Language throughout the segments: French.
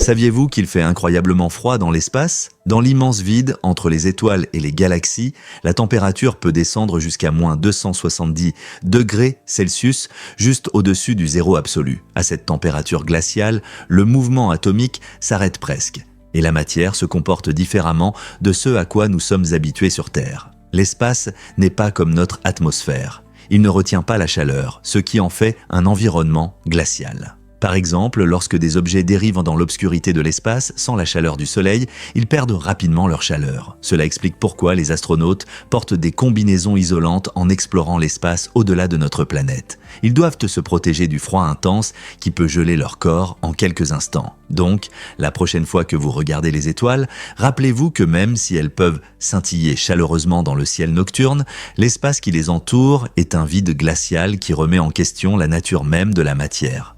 Saviez-vous qu'il fait incroyablement froid dans l'espace? Dans l'immense vide entre les étoiles et les galaxies, la température peut descendre jusqu'à moins 270 degrés Celsius, juste au-dessus du zéro absolu. À cette température glaciale, le mouvement atomique s'arrête presque, et la matière se comporte différemment de ce à quoi nous sommes habitués sur Terre. L'espace n'est pas comme notre atmosphère. Il ne retient pas la chaleur, ce qui en fait un environnement glacial. Par exemple, lorsque des objets dérivent dans l'obscurité de l'espace sans la chaleur du Soleil, ils perdent rapidement leur chaleur. Cela explique pourquoi les astronautes portent des combinaisons isolantes en explorant l'espace au-delà de notre planète. Ils doivent se protéger du froid intense qui peut geler leur corps en quelques instants. Donc, la prochaine fois que vous regardez les étoiles, rappelez-vous que même si elles peuvent scintiller chaleureusement dans le ciel nocturne, l'espace qui les entoure est un vide glacial qui remet en question la nature même de la matière.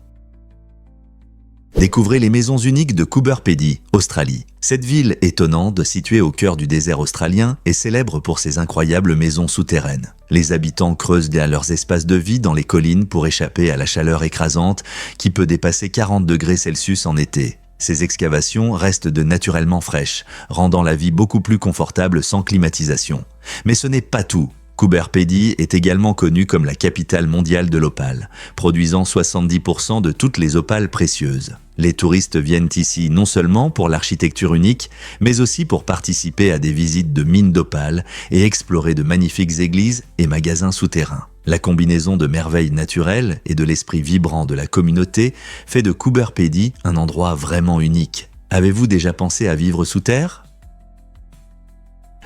Découvrez les maisons uniques de Coober Pedy, Australie. Cette ville étonnante, située au cœur du désert australien, est célèbre pour ses incroyables maisons souterraines. Les habitants creusent leurs espaces de vie dans les collines pour échapper à la chaleur écrasante qui peut dépasser 40 degrés Celsius en été. Ces excavations restent naturellement fraîches, rendant la vie beaucoup plus confortable sans climatisation. Mais ce n'est pas tout. Coober Pedy est également connue comme la capitale mondiale de l'opale, produisant 70% de toutes les opales précieuses. Les touristes viennent ici non seulement pour l'architecture unique, mais aussi pour participer à des visites de mines d'opale et explorer de magnifiques églises et magasins souterrains. La combinaison de merveilles naturelles et de l'esprit vibrant de la communauté fait de Coober Pedy un endroit vraiment unique. Avez-vous déjà pensé à vivre sous terre ?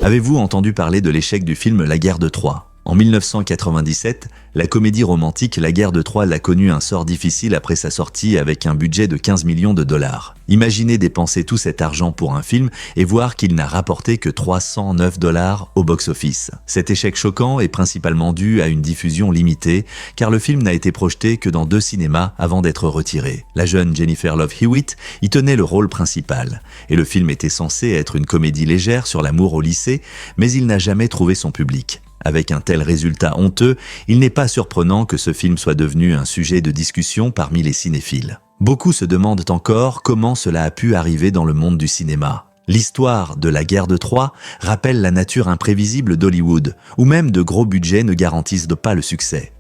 Avez-vous entendu parler de l'échec du film La guerre de Troie ? En 1997, la comédie romantique La guerre de Troie a connu un sort difficile après sa sortie avec un budget de 15 millions de dollars. Imaginez dépenser tout cet argent pour un film et voir qu'il n'a rapporté que 309 dollars au box-office. Cet échec choquant est principalement dû à une diffusion limitée, car le film n'a été projeté que dans 2 cinémas avant d'être retiré. La jeune Jennifer Love Hewitt y tenait le rôle principal, et le film était censé être une comédie légère sur l'amour au lycée, mais il n'a jamais trouvé son public. Avec un tel résultat honteux, il n'est pas surprenant que ce film soit devenu un sujet de discussion parmi les cinéphiles. Beaucoup se demandent encore comment cela a pu arriver dans le monde du cinéma. L'histoire de la guerre de Troie rappelle la nature imprévisible d'Hollywood, où même de gros budgets ne garantissent pas le succès.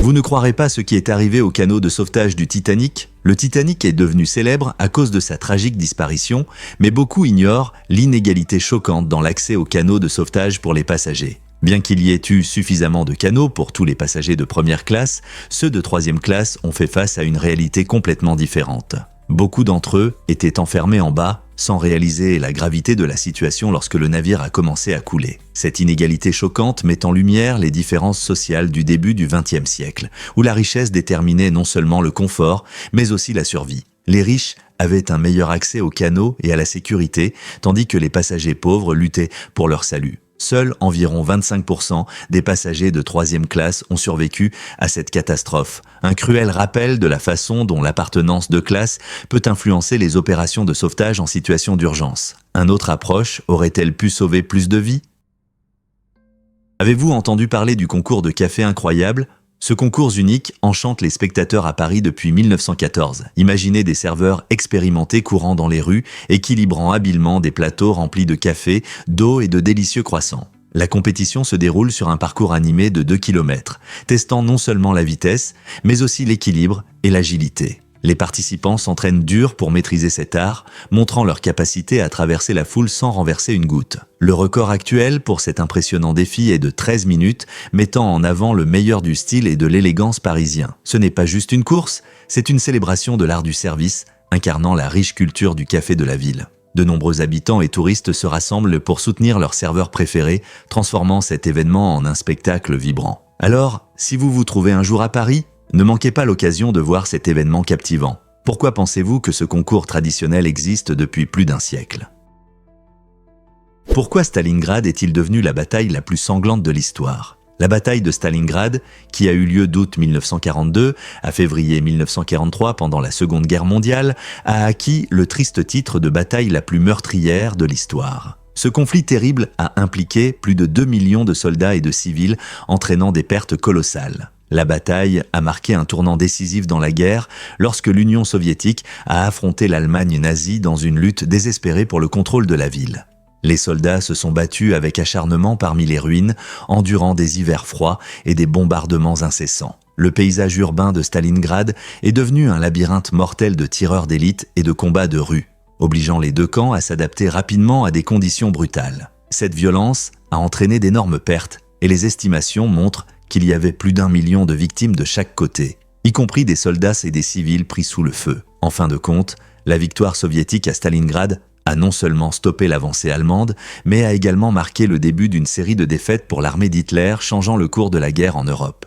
Vous ne croirez pas ce qui est arrivé au canot de sauvetage du Titanic ? Le Titanic est devenu célèbre à cause de sa tragique disparition, mais beaucoup ignorent l'inégalité choquante dans l'accès au canot de sauvetage pour les passagers. Bien qu'il y ait eu suffisamment de canots pour tous les passagers de première classe, ceux de troisième classe ont fait face à une réalité complètement différente. Beaucoup d'entre eux étaient enfermés en bas, sans réaliser la gravité de la situation lorsque le navire a commencé à couler. Cette inégalité choquante met en lumière les différences sociales du début du XXe siècle, où la richesse déterminait non seulement le confort, mais aussi la survie. Les riches avaient un meilleur accès aux canots et à la sécurité, tandis que les passagers pauvres luttaient pour leur salut. Seuls environ 25% des passagers de troisième classe ont survécu à cette catastrophe. Un cruel rappel de la façon dont l'appartenance de classe peut influencer les opérations de sauvetage en situation d'urgence. Une autre approche aurait-elle pu sauver plus de vies ? Avez-vous entendu parler du concours de café incroyable ? Ce concours unique enchante les spectateurs à Paris depuis 1914. Imaginez des serveurs expérimentés courant dans les rues, équilibrant habilement des plateaux remplis de café, d'eau et de délicieux croissants. La compétition se déroule sur un parcours animé de 2 km, testant non seulement la vitesse, mais aussi l'équilibre et l'agilité. Les participants s'entraînent dur pour maîtriser cet art, montrant leur capacité à traverser la foule sans renverser une goutte. Le record actuel pour cet impressionnant défi est de 13 minutes, mettant en avant le meilleur du style et de l'élégance parisien. Ce n'est pas juste une course, c'est une célébration de l'art du service, incarnant la riche culture du café de la ville. De nombreux habitants et touristes se rassemblent pour soutenir leur serveur préféré, transformant cet événement en un spectacle vibrant. Alors, si vous vous trouvez un jour à Paris, ne manquez pas l'occasion de voir cet événement captivant. Pourquoi pensez-vous que ce concours traditionnel existe depuis plus d'1 siècle ? Pourquoi Stalingrad est-il devenu la bataille la plus sanglante de l'histoire ? La bataille de Stalingrad, qui a eu lieu d'août 1942 à février 1943 pendant la Seconde Guerre mondiale, a acquis le triste titre de bataille la plus meurtrière de l'histoire. Ce conflit terrible a impliqué plus de 2 millions de soldats et de civils, entraînant des pertes colossales. La bataille a marqué un tournant décisif dans la guerre lorsque l'Union soviétique a affronté l'Allemagne nazie dans une lutte désespérée pour le contrôle de la ville. Les soldats se sont battus avec acharnement parmi les ruines, endurant des hivers froids et des bombardements incessants. Le paysage urbain de Stalingrad est devenu un labyrinthe mortel de tireurs d'élite et de combats de rue, obligeant les deux camps à s'adapter rapidement à des conditions brutales. Cette violence a entraîné d'énormes pertes et les estimations montrent qu'il y avait plus d'1 million de victimes de chaque côté, y compris des soldats et des civils pris sous le feu. En fin de compte, la victoire soviétique à Stalingrad a non seulement stoppé l'avancée allemande, mais a également marqué le début d'une série de défaites pour l'armée d'Hitler, changeant le cours de la guerre en Europe.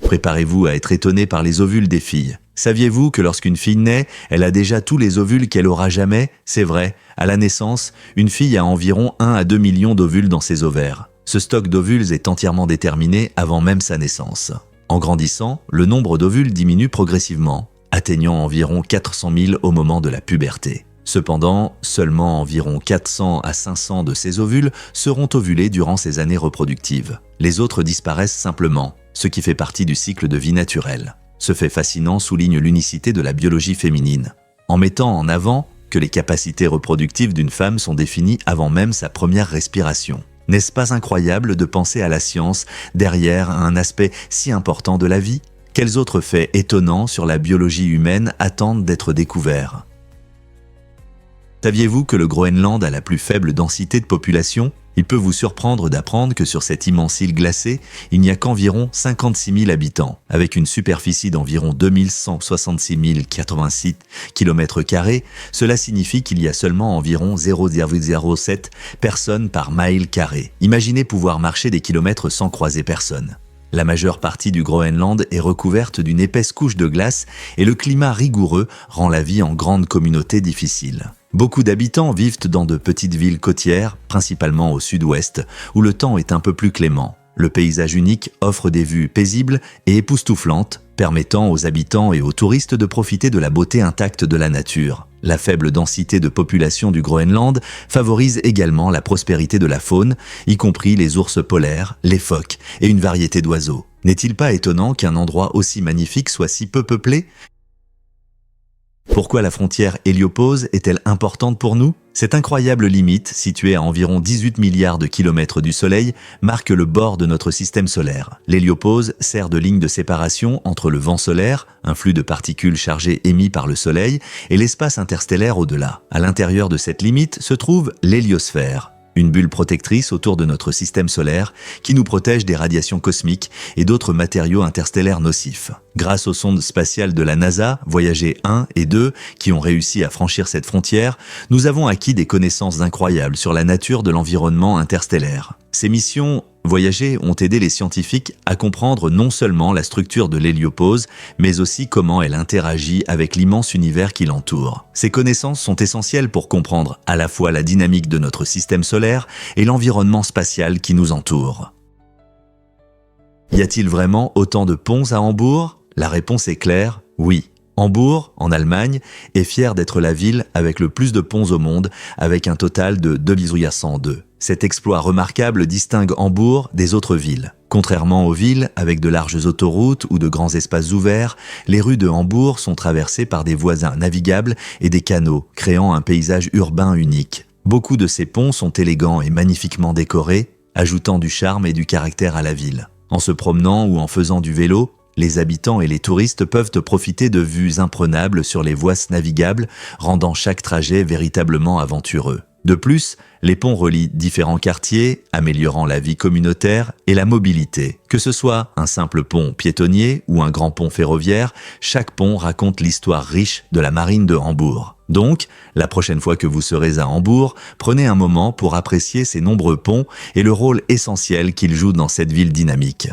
Préparez-vous à être étonné par les ovules des filles. Saviez-vous que lorsqu'une fille naît, elle a déjà tous les ovules qu'elle aura jamais? C'est vrai, à la naissance, une fille a environ 1 à 2 millions d'ovules dans ses ovaires. Ce stock d'ovules est entièrement déterminé avant même sa naissance. En grandissant, le nombre d'ovules diminue progressivement, atteignant environ 400 000 au moment de la puberté. Cependant, seulement environ 400 à 500 de ces ovules seront ovulés durant ces années reproductives. Les autres disparaissent simplement, ce qui fait partie du cycle de vie naturel. Ce fait fascinant souligne l'unicité de la biologie féminine, en mettant en avant que les capacités reproductives d'une femme sont définies avant même sa première respiration. N'est-ce pas incroyable de penser à la science derrière un aspect si important de la vie? Quels autres faits étonnants sur la biologie humaine attendent d'être découverts? Saviez-vous que le Groenland a la plus faible densité de population? Il peut vous surprendre d'apprendre que sur cette immense île glacée, il n'y a qu'environ 56 000 habitants, avec une superficie d'environ 2166 086 km². Cela signifie qu'il y a seulement environ 0,07 personnes par mile carré. Imaginez pouvoir marcher des kilomètres sans croiser personne. La majeure partie du Groenland est recouverte d'une épaisse couche de glace et le climat rigoureux rend la vie en grande communauté difficile. Beaucoup d'habitants vivent dans de petites villes côtières, principalement au sud-ouest, où le temps est un peu plus clément. Le paysage unique offre des vues paisibles et époustouflantes, permettant aux habitants et aux touristes de profiter de la beauté intacte de la nature. La faible densité de population du Groenland favorise également la prospérité de la faune, y compris les ours polaires, les phoques et une variété d'oiseaux. N'est-il pas étonnant qu'un endroit aussi magnifique soit si peu peuplé ? Pourquoi la frontière héliopause est-elle importante pour nous? Cette incroyable limite, située à environ 18 milliards de kilomètres du Soleil, marque le bord de notre système solaire. L'héliopause sert de ligne de séparation entre le vent solaire, un flux de particules chargées émis par le Soleil, et l'espace interstellaire au-delà. À l'intérieur de cette limite se trouve l'héliosphère, une bulle protectrice autour de notre système solaire qui nous protège des radiations cosmiques et d'autres matériaux interstellaires nocifs. Grâce aux sondes spatiales de la NASA, Voyager 1 et 2, qui ont réussi à franchir cette frontière, nous avons acquis des connaissances incroyables sur la nature de l'environnement interstellaire. Ces missions Voyager ont aidé les scientifiques à comprendre non seulement la structure de l'héliopause, mais aussi comment elle interagit avec l'immense univers qui l'entoure. Ces connaissances sont essentielles pour comprendre à la fois la dynamique de notre système solaire et l'environnement spatial qui nous entoure. Y a-t-il vraiment autant de ponts à Hambourg? La réponse est claire, oui. Hambourg, en Allemagne, est fière d'être la ville avec le plus de ponts au monde, avec un total de 2,102. Cet exploit remarquable distingue Hambourg des autres villes. Contrairement aux villes avec de larges autoroutes ou de grands espaces ouverts, les rues de Hambourg sont traversées par des voies navigables et des canaux, créant un paysage urbain unique. Beaucoup de ces ponts sont élégants et magnifiquement décorés, ajoutant du charme et du caractère à la ville. En se promenant ou en faisant du vélo, les habitants et les touristes peuvent profiter de vues imprenables sur les voies navigables, rendant chaque trajet véritablement aventureux. De plus, les ponts relient différents quartiers, améliorant la vie communautaire et la mobilité. Que ce soit un simple pont piétonnier ou un grand pont ferroviaire, chaque pont raconte l'histoire riche de la marine de Hambourg. Donc, la prochaine fois que vous serez à Hambourg, prenez un moment pour apprécier ces nombreux ponts et le rôle essentiel qu'ils jouent dans cette ville dynamique.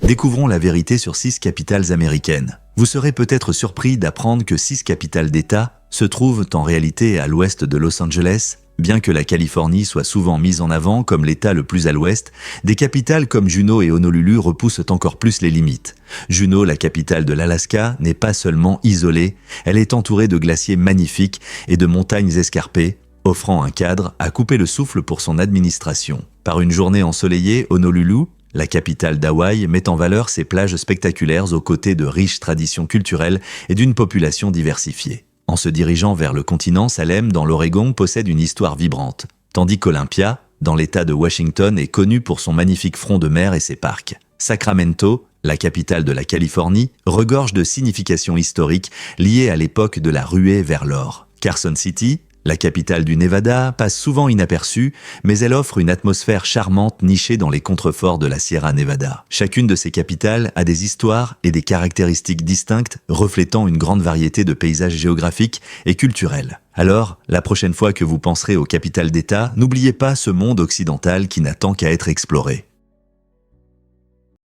Découvrons la vérité sur 6 capitales américaines. Vous serez peut-être surpris d'apprendre que 6 capitales d'État se trouvent en réalité à l'ouest de Los Angeles. Bien que la Californie soit souvent mise en avant comme l'État le plus à l'ouest, des capitales comme Juneau et Honolulu repoussent encore plus les limites. Juneau, la capitale de l'Alaska, n'est pas seulement isolée, elle est entourée de glaciers magnifiques et de montagnes escarpées, offrant un cadre à couper le souffle pour son administration. Par une journée ensoleillée, Honolulu, La capitale d'Hawaï met en valeur ses plages spectaculaires aux côtés de riches traditions culturelles et d'une population diversifiée. En se dirigeant vers le continent, Salem, dans l'Oregon, possède une histoire vibrante, tandis qu'Olympia, dans l'État de Washington, est connu pour son magnifique front de mer et ses parcs. Sacramento, la capitale de la Californie, regorge de significations historiques liées à l'époque de la ruée vers l'or. Carson City, la capitale du Nevada, passe souvent inaperçue, mais elle offre une atmosphère charmante nichée dans les contreforts de la Sierra Nevada. Chacune de ces capitales a des histoires et des caractéristiques distinctes, reflétant une grande variété de paysages géographiques et culturels. Alors, la prochaine fois que vous penserez aux capitales d'État, n'oubliez pas ce monde occidental qui n'attend qu'à être exploré.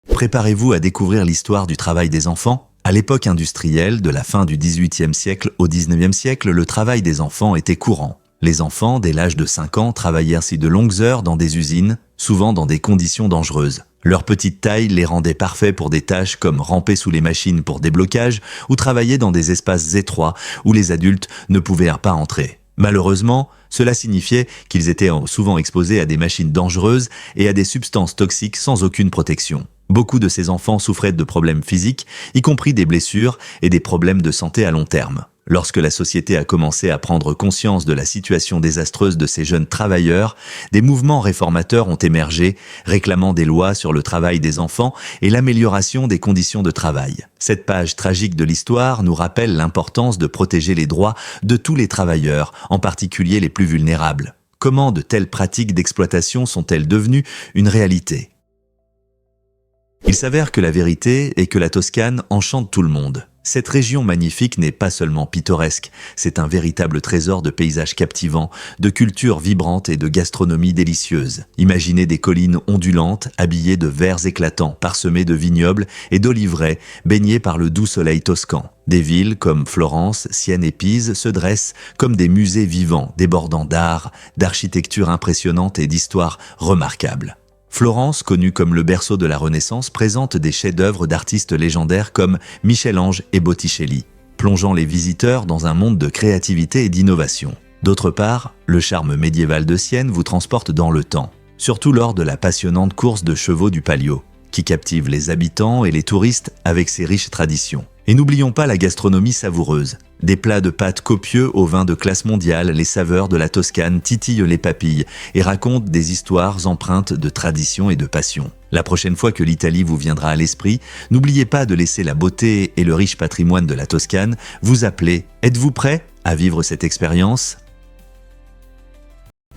Préparez-vous à découvrir l'histoire du travail des enfants. À l'époque industrielle, de la fin du XVIIIe siècle au XIXe siècle, le travail des enfants était courant. Les enfants, dès l'âge de 5 ans, travaillaient ainsi de longues heures dans des usines, souvent dans des conditions dangereuses. Leur petite taille les rendait parfaits pour des tâches comme ramper sous les machines pour déblocage ou travailler dans des espaces étroits où les adultes ne pouvaient pas entrer. Malheureusement, cela signifiait qu'ils étaient souvent exposés à des machines dangereuses et à des substances toxiques sans aucune protection. Beaucoup de ces enfants souffraient de problèmes physiques, y compris des blessures et des problèmes de santé à long terme. Lorsque la société a commencé à prendre conscience de la situation désastreuse de ces jeunes travailleurs, des mouvements réformateurs ont émergé, réclamant des lois sur le travail des enfants et l'amélioration des conditions de travail. Cette page tragique de l'histoire nous rappelle l'importance de protéger les droits de tous les travailleurs, en particulier les plus vulnérables. Comment de telles pratiques d'exploitation sont-elles devenues une réalité ? Il s'avère que la vérité est que la Toscane enchante tout le monde. Cette région magnifique n'est pas seulement pittoresque, c'est un véritable trésor de paysages captivants, de cultures vibrantes et de gastronomie délicieuse. Imaginez des collines ondulantes, habillées de verts éclatants, parsemées de vignobles et d'oliveraies, baignées par le doux soleil toscan. Des villes comme Florence, Sienne et Pise se dressent comme des musées vivants, débordant d'art, d'architecture impressionnante et d'histoire remarquables. Florence, connue comme le berceau de la Renaissance, présente des chefs-d'œuvre d'artistes légendaires comme Michel-Ange et Botticelli, plongeant les visiteurs dans un monde de créativité et d'innovation. D'autre part, le charme médiéval de Sienne vous transporte dans le temps, surtout lors de la passionnante course de chevaux du Palio, qui captive les habitants et les touristes avec ses riches traditions. Et n'oublions pas la gastronomie savoureuse. Des plats de pâtes copieux au vin de classe mondiale, les saveurs de la Toscane titillent les papilles et racontent des histoires empreintes de tradition et de passion. La prochaine fois que l'Italie vous viendra à l'esprit, n'oubliez pas de laisser la beauté et le riche patrimoine de la Toscane vous appeler. Êtes-vous prêt à vivre cette expérience ?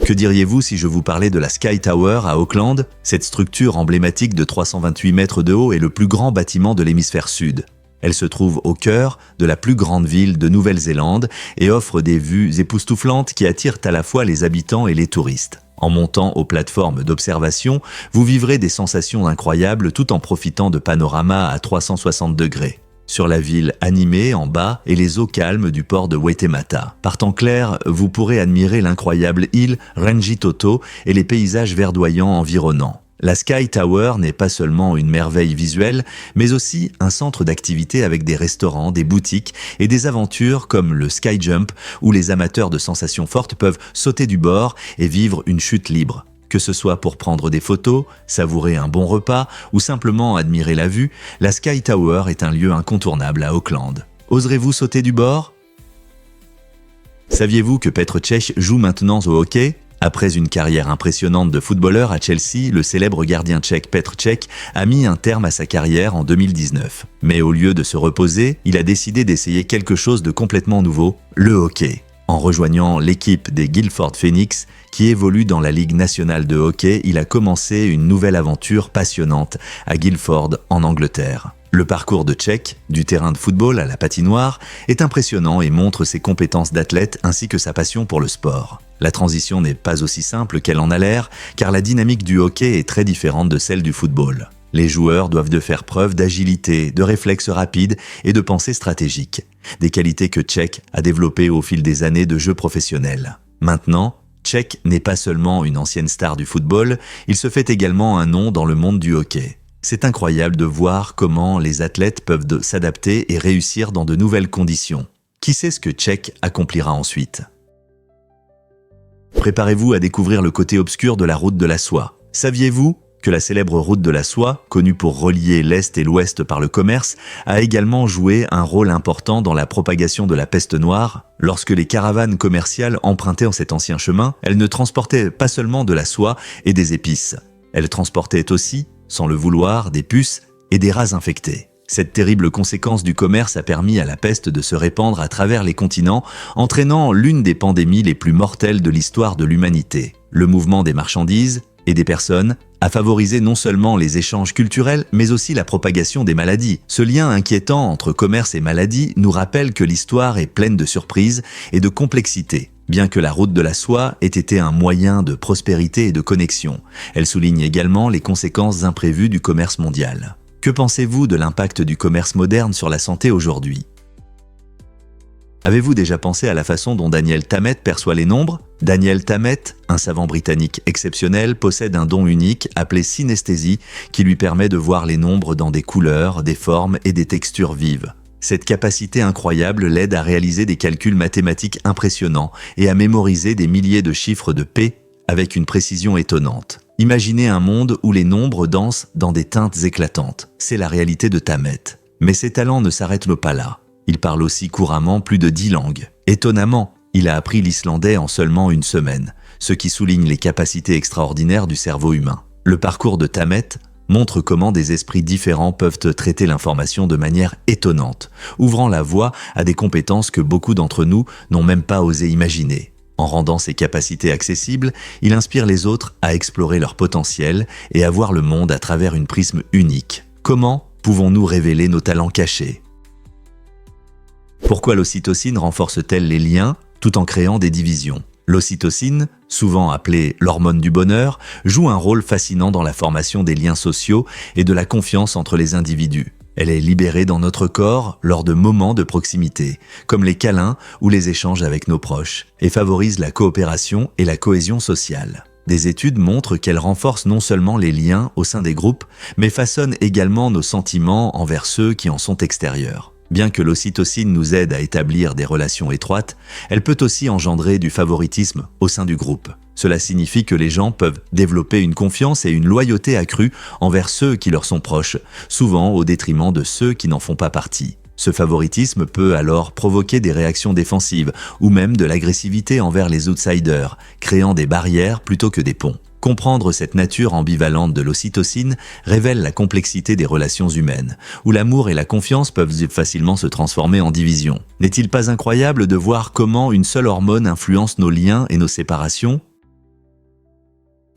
Que diriez-vous si je vous parlais de la Sky Tower à Auckland ? Cette structure emblématique de 328 mètres de haut est le plus grand bâtiment de l'hémisphère sud. Elle se trouve au cœur de la plus grande ville de Nouvelle-Zélande et offre des vues époustouflantes qui attirent à la fois les habitants et les touristes. En montant aux plateformes d'observation, vous vivrez des sensations incroyables tout en profitant de panoramas à 360 degrés. Sur la ville animée en bas et les eaux calmes du port de Waitemata. Par temps clair, vous pourrez admirer l'incroyable île Rangitoto et les paysages verdoyants environnants. La Sky Tower n'est pas seulement une merveille visuelle, mais aussi un centre d'activité avec des restaurants, des boutiques et des aventures comme le Sky Jump, où les amateurs de sensations fortes peuvent sauter du bord et vivre une chute libre. Que ce soit pour prendre des photos, savourer un bon repas ou simplement admirer la vue, la Sky Tower est un lieu incontournable à Auckland. Oserez-vous sauter du bord ? Saviez-vous que Petr Cech joue maintenant au hockey ? Après une carrière impressionnante de footballeur à Chelsea, le célèbre gardien tchèque Petr Cech a mis un terme à sa carrière en 2019. Mais au lieu de se reposer, il a décidé d'essayer quelque chose de complètement nouveau, le hockey. En rejoignant l'équipe des Guildford Phoenix, qui évolue dans la Ligue nationale de hockey, il a commencé une nouvelle aventure passionnante à Guildford, en Angleterre. Le parcours de Cech, du terrain de football à la patinoire, est impressionnant et montre ses compétences d'athlète ainsi que sa passion pour le sport. La transition n'est pas aussi simple qu'elle en a l'air, car la dynamique du hockey est très différente de celle du football. Les joueurs doivent de faire preuve d'agilité, de réflexes rapides et de pensée stratégique, des qualités que Cech a développées au fil des années de jeu professionnel. Maintenant, Cech n'est pas seulement une ancienne star du football, il se fait également un nom dans le monde du hockey. C'est incroyable de voir comment les athlètes peuvent s'adapter et réussir dans de nouvelles conditions. Qui sait ce que Cech accomplira ensuite ? Préparez-vous à découvrir le côté obscur de la route de la soie. Saviez-vous que la célèbre route de la soie, connue pour relier l'Est et l'Ouest par le commerce, a également joué un rôle important dans la propagation de la peste noire. Lorsque les caravanes commerciales empruntaient cet ancien chemin, elles ne transportaient pas seulement de la soie et des épices. Elles transportaient aussi, sans le vouloir, des puces et des rats infectés. Cette terrible conséquence du commerce a permis à la peste de se répandre à travers les continents, entraînant l'une des pandémies les plus mortelles de l'histoire de l'humanité. Le mouvement des marchandises et des personnes a favorisé non seulement les échanges culturels, mais aussi la propagation des maladies. Ce lien inquiétant entre commerce et maladie nous rappelle que l'histoire est pleine de surprises et de complexité. Bien que la route de la soie ait été un moyen de prospérité et de connexion, elle souligne également les conséquences imprévues du commerce mondial. Que pensez-vous de l'impact du commerce moderne sur la santé aujourd'hui ? Avez-vous déjà pensé à la façon dont Daniel Tammet perçoit les nombres ? Daniel Tammet, un savant britannique exceptionnel, possède un don unique appelé synesthésie qui lui permet de voir les nombres dans des couleurs, des formes et des textures vives. Cette capacité incroyable l'aide à réaliser des calculs mathématiques impressionnants et à mémoriser des milliers de chiffres de P avec une précision étonnante. Imaginez un monde où les nombres dansent dans des teintes éclatantes. C'est la réalité de Tammet. Mais ses talents ne s'arrêtent pas là. Il parle aussi couramment plus de 10 langues. Étonnamment, il a appris l'islandais en seulement une semaine, ce qui souligne les capacités extraordinaires du cerveau humain. Le parcours de Tammet montre comment des esprits différents peuvent traiter l'information de manière étonnante, ouvrant la voie à des compétences que beaucoup d'entre nous n'ont même pas osé imaginer. En rendant ses capacités accessibles, il inspire les autres à explorer leur potentiel et à voir le monde à travers une prisme unique. Comment pouvons-nous révéler nos talents cachés ? Pourquoi l'ocytocine renforce-t-elle les liens tout en créant des divisions ? L'ocytocine, souvent appelée l'hormone du bonheur, joue un rôle fascinant dans la formation des liens sociaux et de la confiance entre les individus. Elle est libérée dans notre corps lors de moments de proximité, comme les câlins ou les échanges avec nos proches, et favorise la coopération et la cohésion sociale. Des études montrent qu'elle renforce non seulement les liens au sein des groupes, mais façonne également nos sentiments envers ceux qui en sont extérieurs. Bien que l'ocytocine nous aide à établir des relations étroites, elle peut aussi engendrer du favoritisme au sein du groupe. Cela signifie que les gens peuvent développer une confiance et une loyauté accrue envers ceux qui leur sont proches, souvent au détriment de ceux qui n'en font pas partie. Ce favoritisme peut alors provoquer des réactions défensives ou même de l'agressivité envers les outsiders, créant des barrières plutôt que des ponts. Comprendre cette nature ambivalente de l'ocytocine révèle la complexité des relations humaines, où l'amour et la confiance peuvent facilement se transformer en division. N'est-il pas incroyable de voir comment une seule hormone influence nos liens et nos séparations ?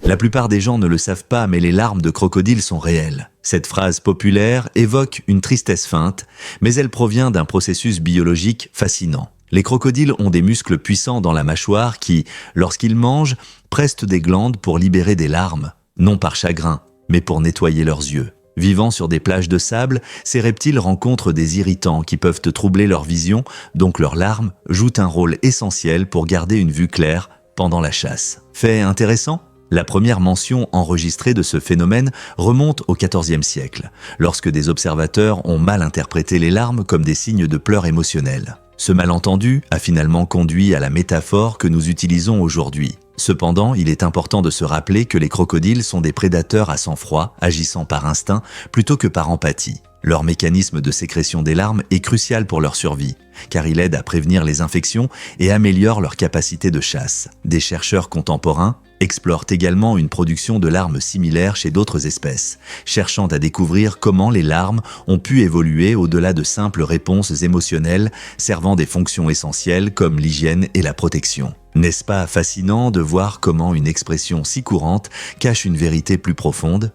La plupart des gens ne le savent pas, mais les larmes de crocodile sont réelles. Cette phrase populaire évoque une tristesse feinte, mais elle provient d'un processus biologique fascinant. Les crocodiles ont des muscles puissants dans la mâchoire qui, lorsqu'ils mangent, pressent des glandes pour libérer des larmes, non par chagrin, mais pour nettoyer leurs yeux. Vivant sur des plages de sable, ces reptiles rencontrent des irritants qui peuvent troubler leur vision, donc leurs larmes jouent un rôle essentiel pour garder une vue claire pendant la chasse. Fait intéressant ? La première mention enregistrée de ce phénomène remonte au XIVe siècle, lorsque des observateurs ont mal interprété les larmes comme des signes de pleurs émotionnels. Ce malentendu a finalement conduit à la métaphore que nous utilisons aujourd'hui. Cependant, il est important de se rappeler que les crocodiles sont des prédateurs à sang-froid, agissant par instinct plutôt que par empathie. Leur mécanisme de sécrétion des larmes est crucial pour leur survie, car il aide à prévenir les infections et améliore leur capacité de chasse. Des chercheurs contemporains explorent également une production de larmes similaires chez d'autres espèces, cherchant à découvrir comment les larmes ont pu évoluer au-delà de simples réponses émotionnelles servant des fonctions essentielles comme l'hygiène et la protection. N'est-ce pas fascinant de voir comment une expression si courante cache une vérité plus profonde ?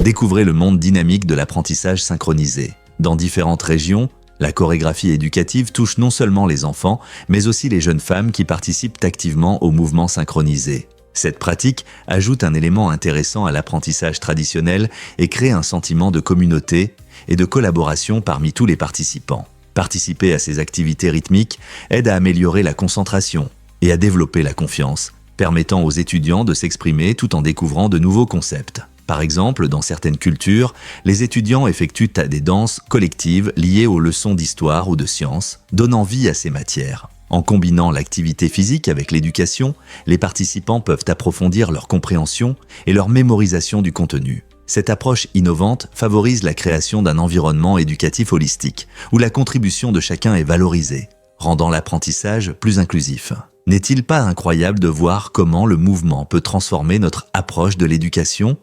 Découvrez le monde dynamique de l'apprentissage synchronisé. Dans différentes régions, la chorégraphie éducative touche non seulement les enfants, mais aussi les jeunes femmes qui participent activement au mouvement synchronisé. Cette pratique ajoute un élément intéressant à l'apprentissage traditionnel et crée un sentiment de communauté et de collaboration parmi tous les participants. Participer à ces activités rythmiques aide à améliorer la concentration et à développer la confiance, permettant aux étudiants de s'exprimer tout en découvrant de nouveaux concepts. Par exemple, dans certaines cultures, les étudiants effectuent des danses collectives liées aux leçons d'histoire ou de sciences, donnant vie à ces matières. En combinant l'activité physique avec l'éducation, les participants peuvent approfondir leur compréhension et leur mémorisation du contenu. Cette approche innovante favorise la création d'un environnement éducatif holistique, où la contribution de chacun est valorisée, rendant l'apprentissage plus inclusif. N'est-il pas incroyable de voir comment le mouvement peut transformer notre approche de l'éducation ?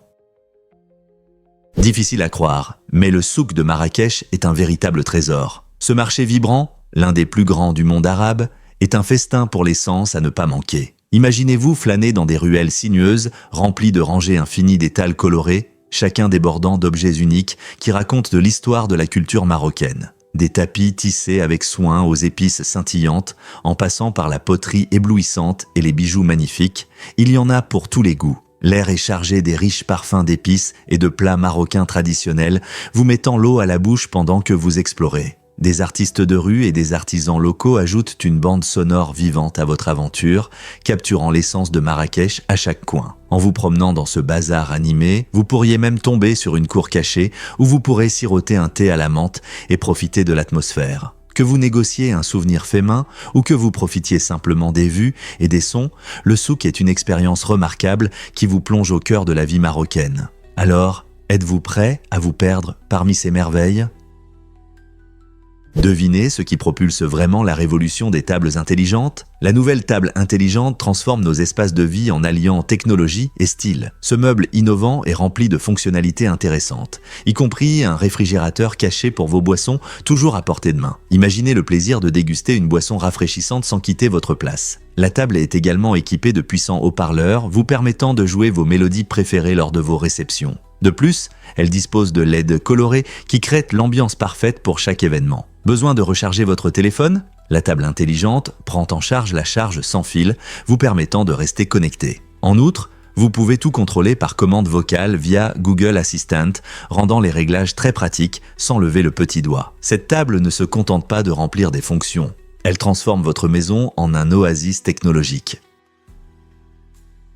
Difficile à croire, mais le souk de Marrakech est un véritable trésor. Ce marché vibrant, l'un des plus grands du monde arabe, est un festin pour les sens à ne pas manquer. Imaginez-vous flâner dans des ruelles sinueuses, remplies de rangées infinies d'étals colorés, chacun débordant d'objets uniques qui racontent de l'histoire de la culture marocaine. Des tapis tissés avec soin aux épices scintillantes, en passant par la poterie éblouissante et les bijoux magnifiques, il y en a pour tous les goûts. L'air est chargé des riches parfums d'épices et de plats marocains traditionnels, vous mettant l'eau à la bouche pendant que vous explorez. Des artistes de rue et des artisans locaux ajoutent une bande sonore vivante à votre aventure, capturant l'essence de Marrakech à chaque coin. En vous promenant dans ce bazar animé, vous pourriez même tomber sur une cour cachée où vous pourrez siroter un thé à la menthe et profiter de l'atmosphère. Que vous négociez un souvenir fait main ou que vous profitiez simplement des vues et des sons, le souk est une expérience remarquable qui vous plonge au cœur de la vie marocaine. Alors, êtes-vous prêt à vous perdre parmi ces merveilles ? Devinez ce qui propulse vraiment la révolution des tables intelligentes ? La nouvelle table intelligente transforme nos espaces de vie en alliant technologie et style. Ce meuble innovant est rempli de fonctionnalités intéressantes, y compris un réfrigérateur caché pour vos boissons, toujours à portée de main. Imaginez le plaisir de déguster une boisson rafraîchissante sans quitter votre place. La table est également équipée de puissants haut-parleurs, vous permettant de jouer vos mélodies préférées lors de vos réceptions. De plus, elle dispose de LED colorés qui créent l'ambiance parfaite pour chaque événement. Besoin de recharger votre téléphone ? La table intelligente prend en charge la charge sans fil, vous permettant de rester connecté. En outre, vous pouvez tout contrôler par commande vocale via Google Assistant, rendant les réglages très pratiques sans lever le petit doigt. Cette table ne se contente pas de remplir des fonctions. Elle transforme votre maison en un oasis technologique.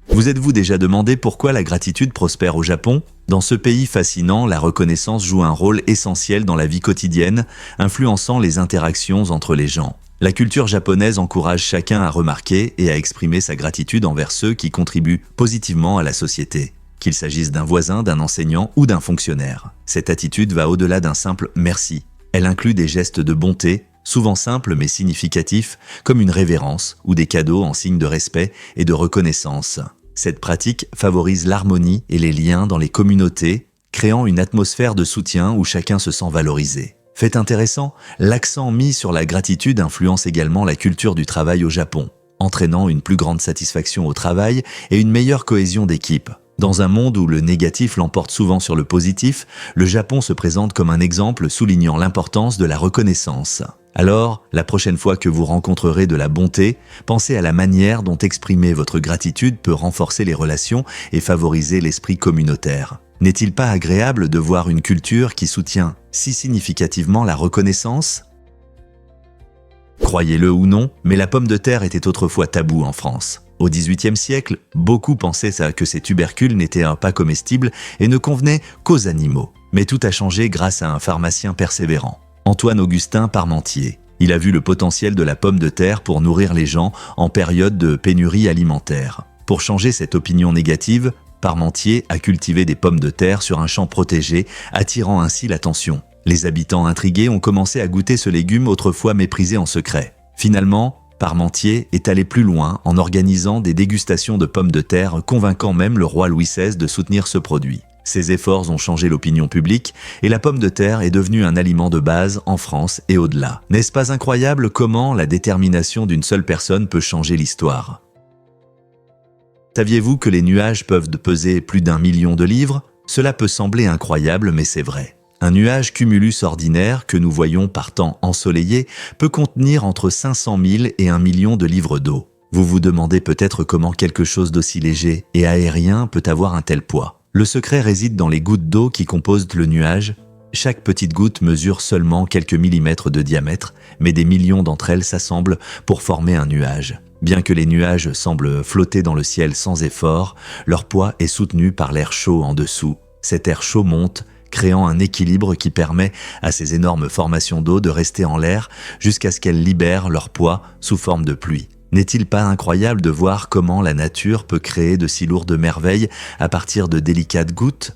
Vous êtes-vous déjà demandé pourquoi la gratitude prospère au Japon ? Dans ce pays fascinant, la reconnaissance joue un rôle essentiel dans la vie quotidienne, influençant les interactions entre les gens. La culture japonaise encourage chacun à remarquer et à exprimer sa gratitude envers ceux qui contribuent positivement à la société, qu'il s'agisse d'un voisin, d'un enseignant ou d'un fonctionnaire. Cette attitude va au-delà d'un simple « merci ». Elle inclut des gestes de bonté, souvent simples mais significatifs, comme une révérence ou des cadeaux en signe de respect et de reconnaissance. Cette pratique favorise l'harmonie et les liens dans les communautés, créant une atmosphère de soutien où chacun se sent valorisé. Fait intéressant, l'accent mis sur la gratitude influence également la culture du travail au Japon, entraînant une plus grande satisfaction au travail et une meilleure cohésion d'équipe. Dans un monde où le négatif l'emporte souvent sur le positif, le Japon se présente comme un exemple soulignant l'importance de la reconnaissance. Alors, la prochaine fois que vous rencontrerez de la bonté, pensez à la manière dont exprimer votre gratitude peut renforcer les relations et favoriser l'esprit communautaire. N'est-il pas agréable de voir une culture qui soutient si significativement la reconnaissance ? Croyez-le ou non, mais la pomme de terre était autrefois taboue en France. Au XVIIIe siècle, beaucoup pensaient que ces tubercules n'étaient pas comestibles et ne convenaient qu'aux animaux. Mais tout a changé grâce à un pharmacien persévérant, Antoine-Augustin Parmentier. Il a vu le potentiel de la pomme de terre pour nourrir les gens en période de pénurie alimentaire. Pour changer cette opinion négative, Parmentier a cultivé des pommes de terre sur un champ protégé, attirant ainsi l'attention. Les habitants intrigués ont commencé à goûter ce légume autrefois méprisé en secret. Finalement, Parmentier est allé plus loin en organisant des dégustations de pommes de terre, convainquant même le roi Louis XVI de soutenir ce produit. Ces efforts ont changé l'opinion publique et la pomme de terre est devenue un aliment de base en France et au-delà. N'est-ce pas incroyable comment la détermination d'une seule personne peut changer l'histoire ? Saviez-vous que les nuages peuvent peser plus d'1 million de livres ? Cela peut sembler incroyable, mais c'est vrai. Un nuage cumulus ordinaire que nous voyons par temps ensoleillé peut contenir entre 500 000 et 1 million de livres d'eau. Vous vous demandez peut-être comment quelque chose d'aussi léger et aérien peut avoir un tel poids. Le secret réside dans les gouttes d'eau qui composent le nuage. Chaque petite goutte mesure seulement quelques millimètres de diamètre, mais des millions d'entre elles s'assemblent pour former un nuage. Bien que les nuages semblent flotter dans le ciel sans effort, leur poids est soutenu par l'air chaud en dessous. Cet air chaud monte, créant un équilibre qui permet à ces énormes formations d'eau de rester en l'air jusqu'à ce qu'elles libèrent leur poids sous forme de pluie. N'est-il pas incroyable de voir comment la nature peut créer de si lourdes merveilles à partir de délicates gouttes ?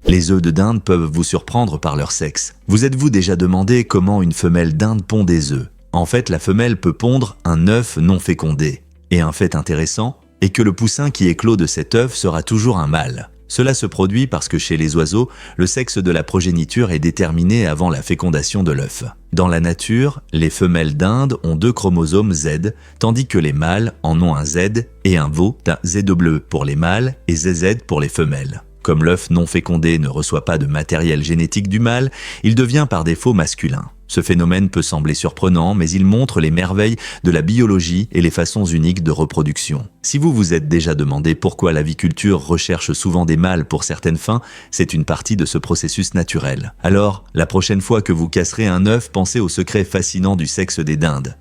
Les œufs de dinde peuvent vous surprendre par leur sexe. Vous êtes-vous déjà demandé comment une femelle dinde pond des œufs ? En fait, la femelle peut pondre un œuf non fécondé. Et un fait intéressant est que le poussin qui éclot de cet œuf sera toujours un mâle. Cela se produit parce que chez les oiseaux, le sexe de la progéniture est déterminé avant la fécondation de l'œuf. Dans la nature, les femelles dindes ont 2 chromosomes Z, tandis que les mâles en ont un Z et un veau, ZW pour les mâles et ZZ pour les femelles. Comme l'œuf non fécondé ne reçoit pas de matériel génétique du mâle, il devient par défaut masculin. Ce phénomène peut sembler surprenant, mais il montre les merveilles de la biologie et les façons uniques de reproduction. Si vous vous êtes déjà demandé pourquoi l'aviculture recherche souvent des mâles pour certaines fins, c'est une partie de ce processus naturel. Alors, la prochaine fois que vous casserez un œuf, pensez au secret fascinant du sexe des dindes.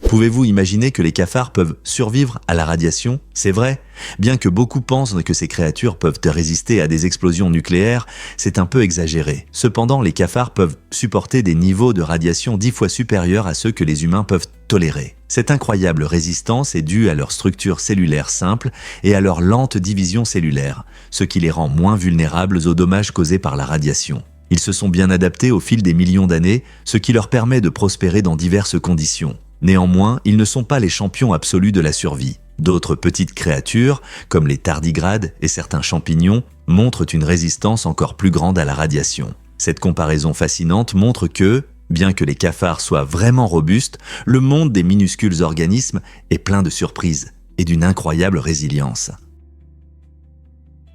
Pouvez-vous imaginer que les cafards peuvent survivre à la radiation ? C'est vrai. Bien que beaucoup pensent que ces créatures peuvent résister à des explosions nucléaires, c'est un peu exagéré. Cependant, les cafards peuvent supporter des niveaux de radiation 10 fois supérieurs à ceux que les humains peuvent tolérer. Cette incroyable résistance est due à leur structure cellulaire simple et à leur lente division cellulaire, ce qui les rend moins vulnérables aux dommages causés par la radiation. Ils se sont bien adaptés au fil des millions d'années, ce qui leur permet de prospérer dans diverses conditions. Néanmoins, ils ne sont pas les champions absolus de la survie. D'autres petites créatures, comme les tardigrades et certains champignons, montrent une résistance encore plus grande à la radiation. Cette comparaison fascinante montre que, bien que les cafards soient vraiment robustes, le monde des minuscules organismes est plein de surprises et d'une incroyable résilience.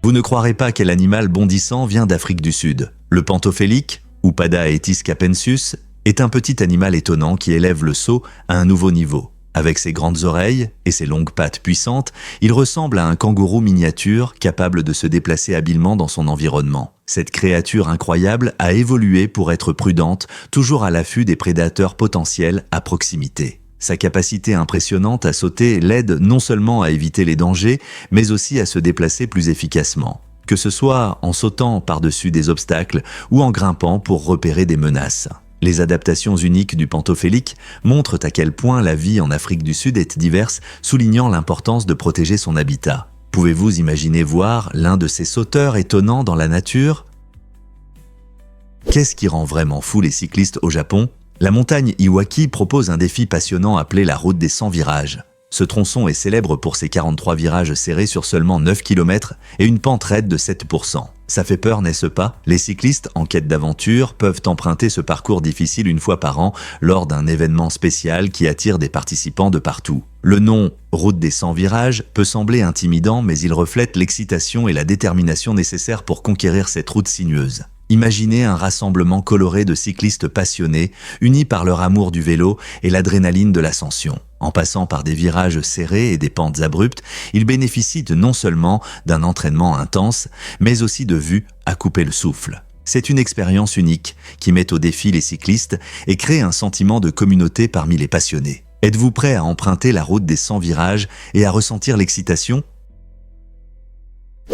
Vous ne croirez pas quel animal bondissant vient d'Afrique du Sud. Le pantophélique, ou Padaetis capensus, est un petit animal étonnant qui élève le saut à un nouveau niveau. Avec ses grandes oreilles et ses longues pattes puissantes, il ressemble à un kangourou miniature capable de se déplacer habilement dans son environnement. Cette créature incroyable a évolué pour être prudente, toujours à l'affût des prédateurs potentiels à proximité. Sa capacité impressionnante à sauter l'aide non seulement à éviter les dangers, mais aussi à se déplacer plus efficacement. Que ce soit en sautant par-dessus des obstacles ou en grimpant pour repérer des menaces. Les adaptations uniques du pantophélique montrent à quel point la vie en Afrique du Sud est diverse, soulignant l'importance de protéger son habitat. Pouvez-vous imaginer voir l'un de ces sauteurs étonnants dans la nature ? Qu'est-ce qui rend vraiment fou les cyclistes au Japon ? La montagne Iwaki propose un défi passionnant appelé la route des 100 virages. Ce tronçon est célèbre pour ses 43 virages serrés sur seulement 9 km et une pente raide de 7%. Ça fait peur, n'est-ce pas ? Les cyclistes en quête d'aventure peuvent emprunter ce parcours difficile une fois par an lors d'un événement spécial qui attire des participants de partout. Le nom « Route des 100 virages » peut sembler intimidant, mais il reflète l'excitation et la détermination nécessaires pour conquérir cette route sinueuse. Imaginez un rassemblement coloré de cyclistes passionnés, unis par leur amour du vélo et l'adrénaline de l'ascension. En passant par des virages serrés et des pentes abruptes, ils bénéficient non seulement d'un entraînement intense, mais aussi de vues à couper le souffle. C'est une expérience unique qui met au défi les cyclistes et crée un sentiment de communauté parmi les passionnés. Êtes-vous prêt à emprunter la route des 100 virages et à ressentir l'excitation ?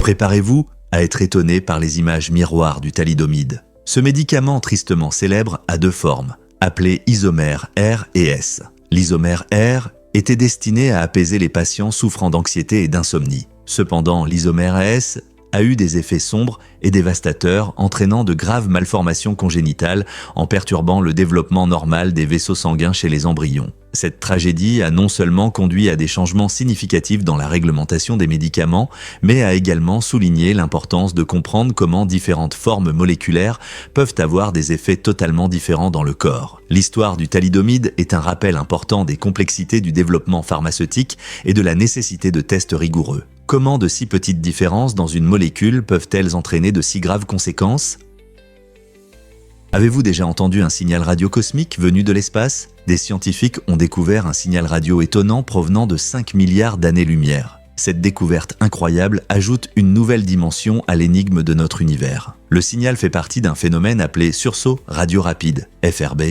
Préparez-vous à être étonné par les images miroirs du thalidomide. Ce médicament tristement célèbre a 2 formes, appelées isomères R et S. L'isomère R était destiné à apaiser les patients souffrant d'anxiété et d'insomnie. Cependant, l'isomère S a eu des effets sombres et dévastateurs, entraînant de graves malformations congénitales en perturbant le développement normal des vaisseaux sanguins chez les embryons. Cette tragédie a non seulement conduit à des changements significatifs dans la réglementation des médicaments, mais a également souligné l'importance de comprendre comment différentes formes moléculaires peuvent avoir des effets totalement différents dans le corps. L'histoire du thalidomide est un rappel important des complexités du développement pharmaceutique et de la nécessité de tests rigoureux. Comment de si petites différences dans une molécule peuvent-elles entraîner de si graves conséquences ? Avez-vous déjà entendu un signal radio cosmique venu de l'espace ? Des scientifiques ont découvert un signal radio étonnant provenant de 5 milliards d'années-lumière. Cette découverte incroyable ajoute une nouvelle dimension à l'énigme de notre univers. Le signal fait partie d'un phénomène appelé sursaut radio rapide, FRB,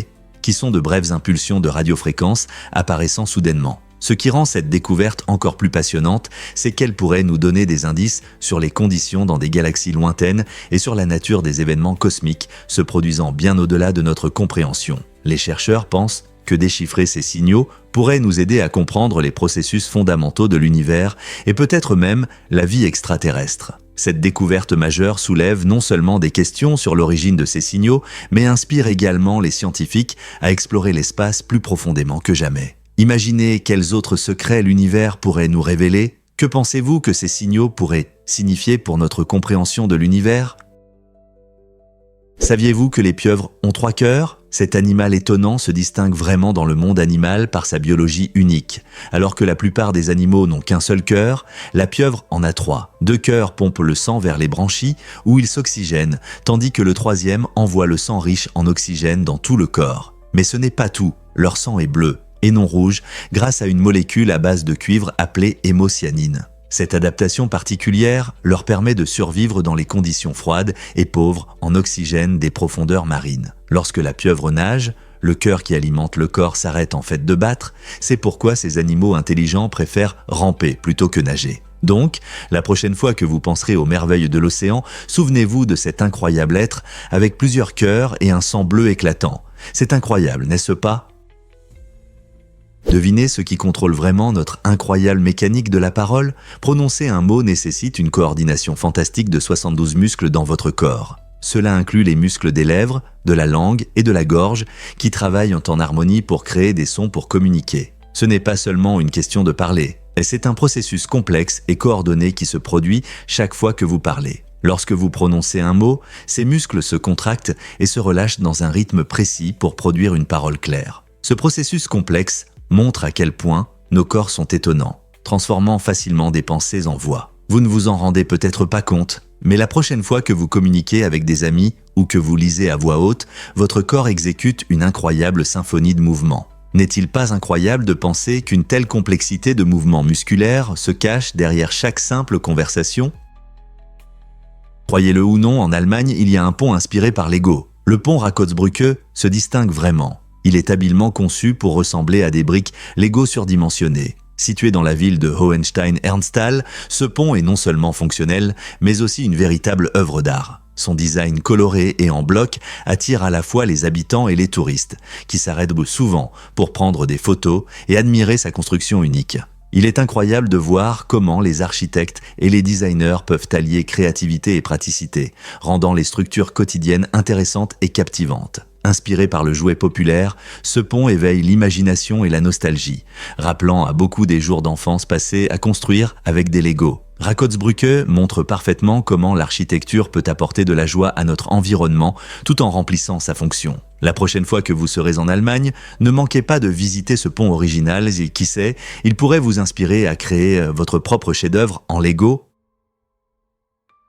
qui sont de brèves impulsions de radiofréquences apparaissant soudainement. Ce qui rend cette découverte encore plus passionnante, c'est qu'elle pourrait nous donner des indices sur les conditions dans des galaxies lointaines et sur la nature des événements cosmiques se produisant bien au-delà de notre compréhension. Les chercheurs pensent que déchiffrer ces signaux pourrait nous aider à comprendre les processus fondamentaux de l'univers et peut-être même la vie extraterrestre. Cette découverte majeure soulève non seulement des questions sur l'origine de ces signaux, mais inspire également les scientifiques à explorer l'espace plus profondément que jamais. Imaginez quels autres secrets l'univers pourrait nous révéler. Que pensez-vous que ces signaux pourraient signifier pour notre compréhension de l'univers ? Saviez-vous que les pieuvres ont 3 cœurs ? Cet animal étonnant se distingue vraiment dans le monde animal par sa biologie unique. Alors que la plupart des animaux n'ont qu'un seul cœur, la pieuvre en a 3. 2 cœurs pompent le sang vers les branchies où il s'oxygène, tandis que le 3e envoie le sang riche en oxygène dans tout le corps. Mais ce n'est pas tout, leur sang est bleu et non rouge grâce à une molécule à base de cuivre appelée hémocyanine. Cette adaptation particulière leur permet de survivre dans les conditions froides et pauvres en oxygène des profondeurs marines. Lorsque la pieuvre nage, le cœur qui alimente le corps s'arrête en fait de battre, c'est pourquoi ces animaux intelligents préfèrent ramper plutôt que nager. Donc, la prochaine fois que vous penserez aux merveilles de l'océan, souvenez-vous de cet incroyable être avec plusieurs cœurs et un sang bleu éclatant. C'est incroyable, n'est-ce pas ? Devinez ce qui contrôle vraiment notre incroyable mécanique de la parole ? Prononcer un mot nécessite une coordination fantastique de 72 muscles dans votre corps. Cela inclut les muscles des lèvres, de la langue et de la gorge qui travaillent en harmonie pour créer des sons pour communiquer. Ce n'est pas seulement une question de parler, c'est un processus complexe et coordonné qui se produit chaque fois que vous parlez. Lorsque vous prononcez un mot, ces muscles se contractent et se relâchent dans un rythme précis pour produire une parole claire. Ce processus complexe montre à quel point nos corps sont étonnants, transformant facilement des pensées en voix. Vous ne vous en rendez peut-être pas compte, mais la prochaine fois que vous communiquez avec des amis ou que vous lisez à voix haute, votre corps exécute une incroyable symphonie de mouvements. N'est-il pas incroyable de penser qu'une telle complexité de mouvements musculaires se cache derrière chaque simple conversation ? Croyez-le ou non, en Allemagne, il y a un pont inspiré par Lego. Le pont Rakotsbrücke se distingue vraiment. Il est habilement conçu pour ressembler à des briques Lego surdimensionnées. Situé dans la ville de Hohenstein-Ernstthal, ce pont est non seulement fonctionnel, mais aussi une véritable œuvre d'art. Son design coloré et en bloc attire à la fois les habitants et les touristes, qui s'arrêtent souvent pour prendre des photos et admirer sa construction unique. Il est incroyable de voir comment les architectes et les designers peuvent allier créativité et praticité, rendant les structures quotidiennes intéressantes et captivantes. Inspiré par le jouet populaire, ce pont éveille l'imagination et la nostalgie, rappelant à beaucoup des jours d'enfance passés à construire avec des Lego. Rakotsbrücke montre parfaitement comment l'architecture peut apporter de la joie à notre environnement tout en remplissant sa fonction. La prochaine fois que vous serez en Allemagne, ne manquez pas de visiter ce pont original et qui sait, il pourrait vous inspirer à créer votre propre chef-d'œuvre en Lego.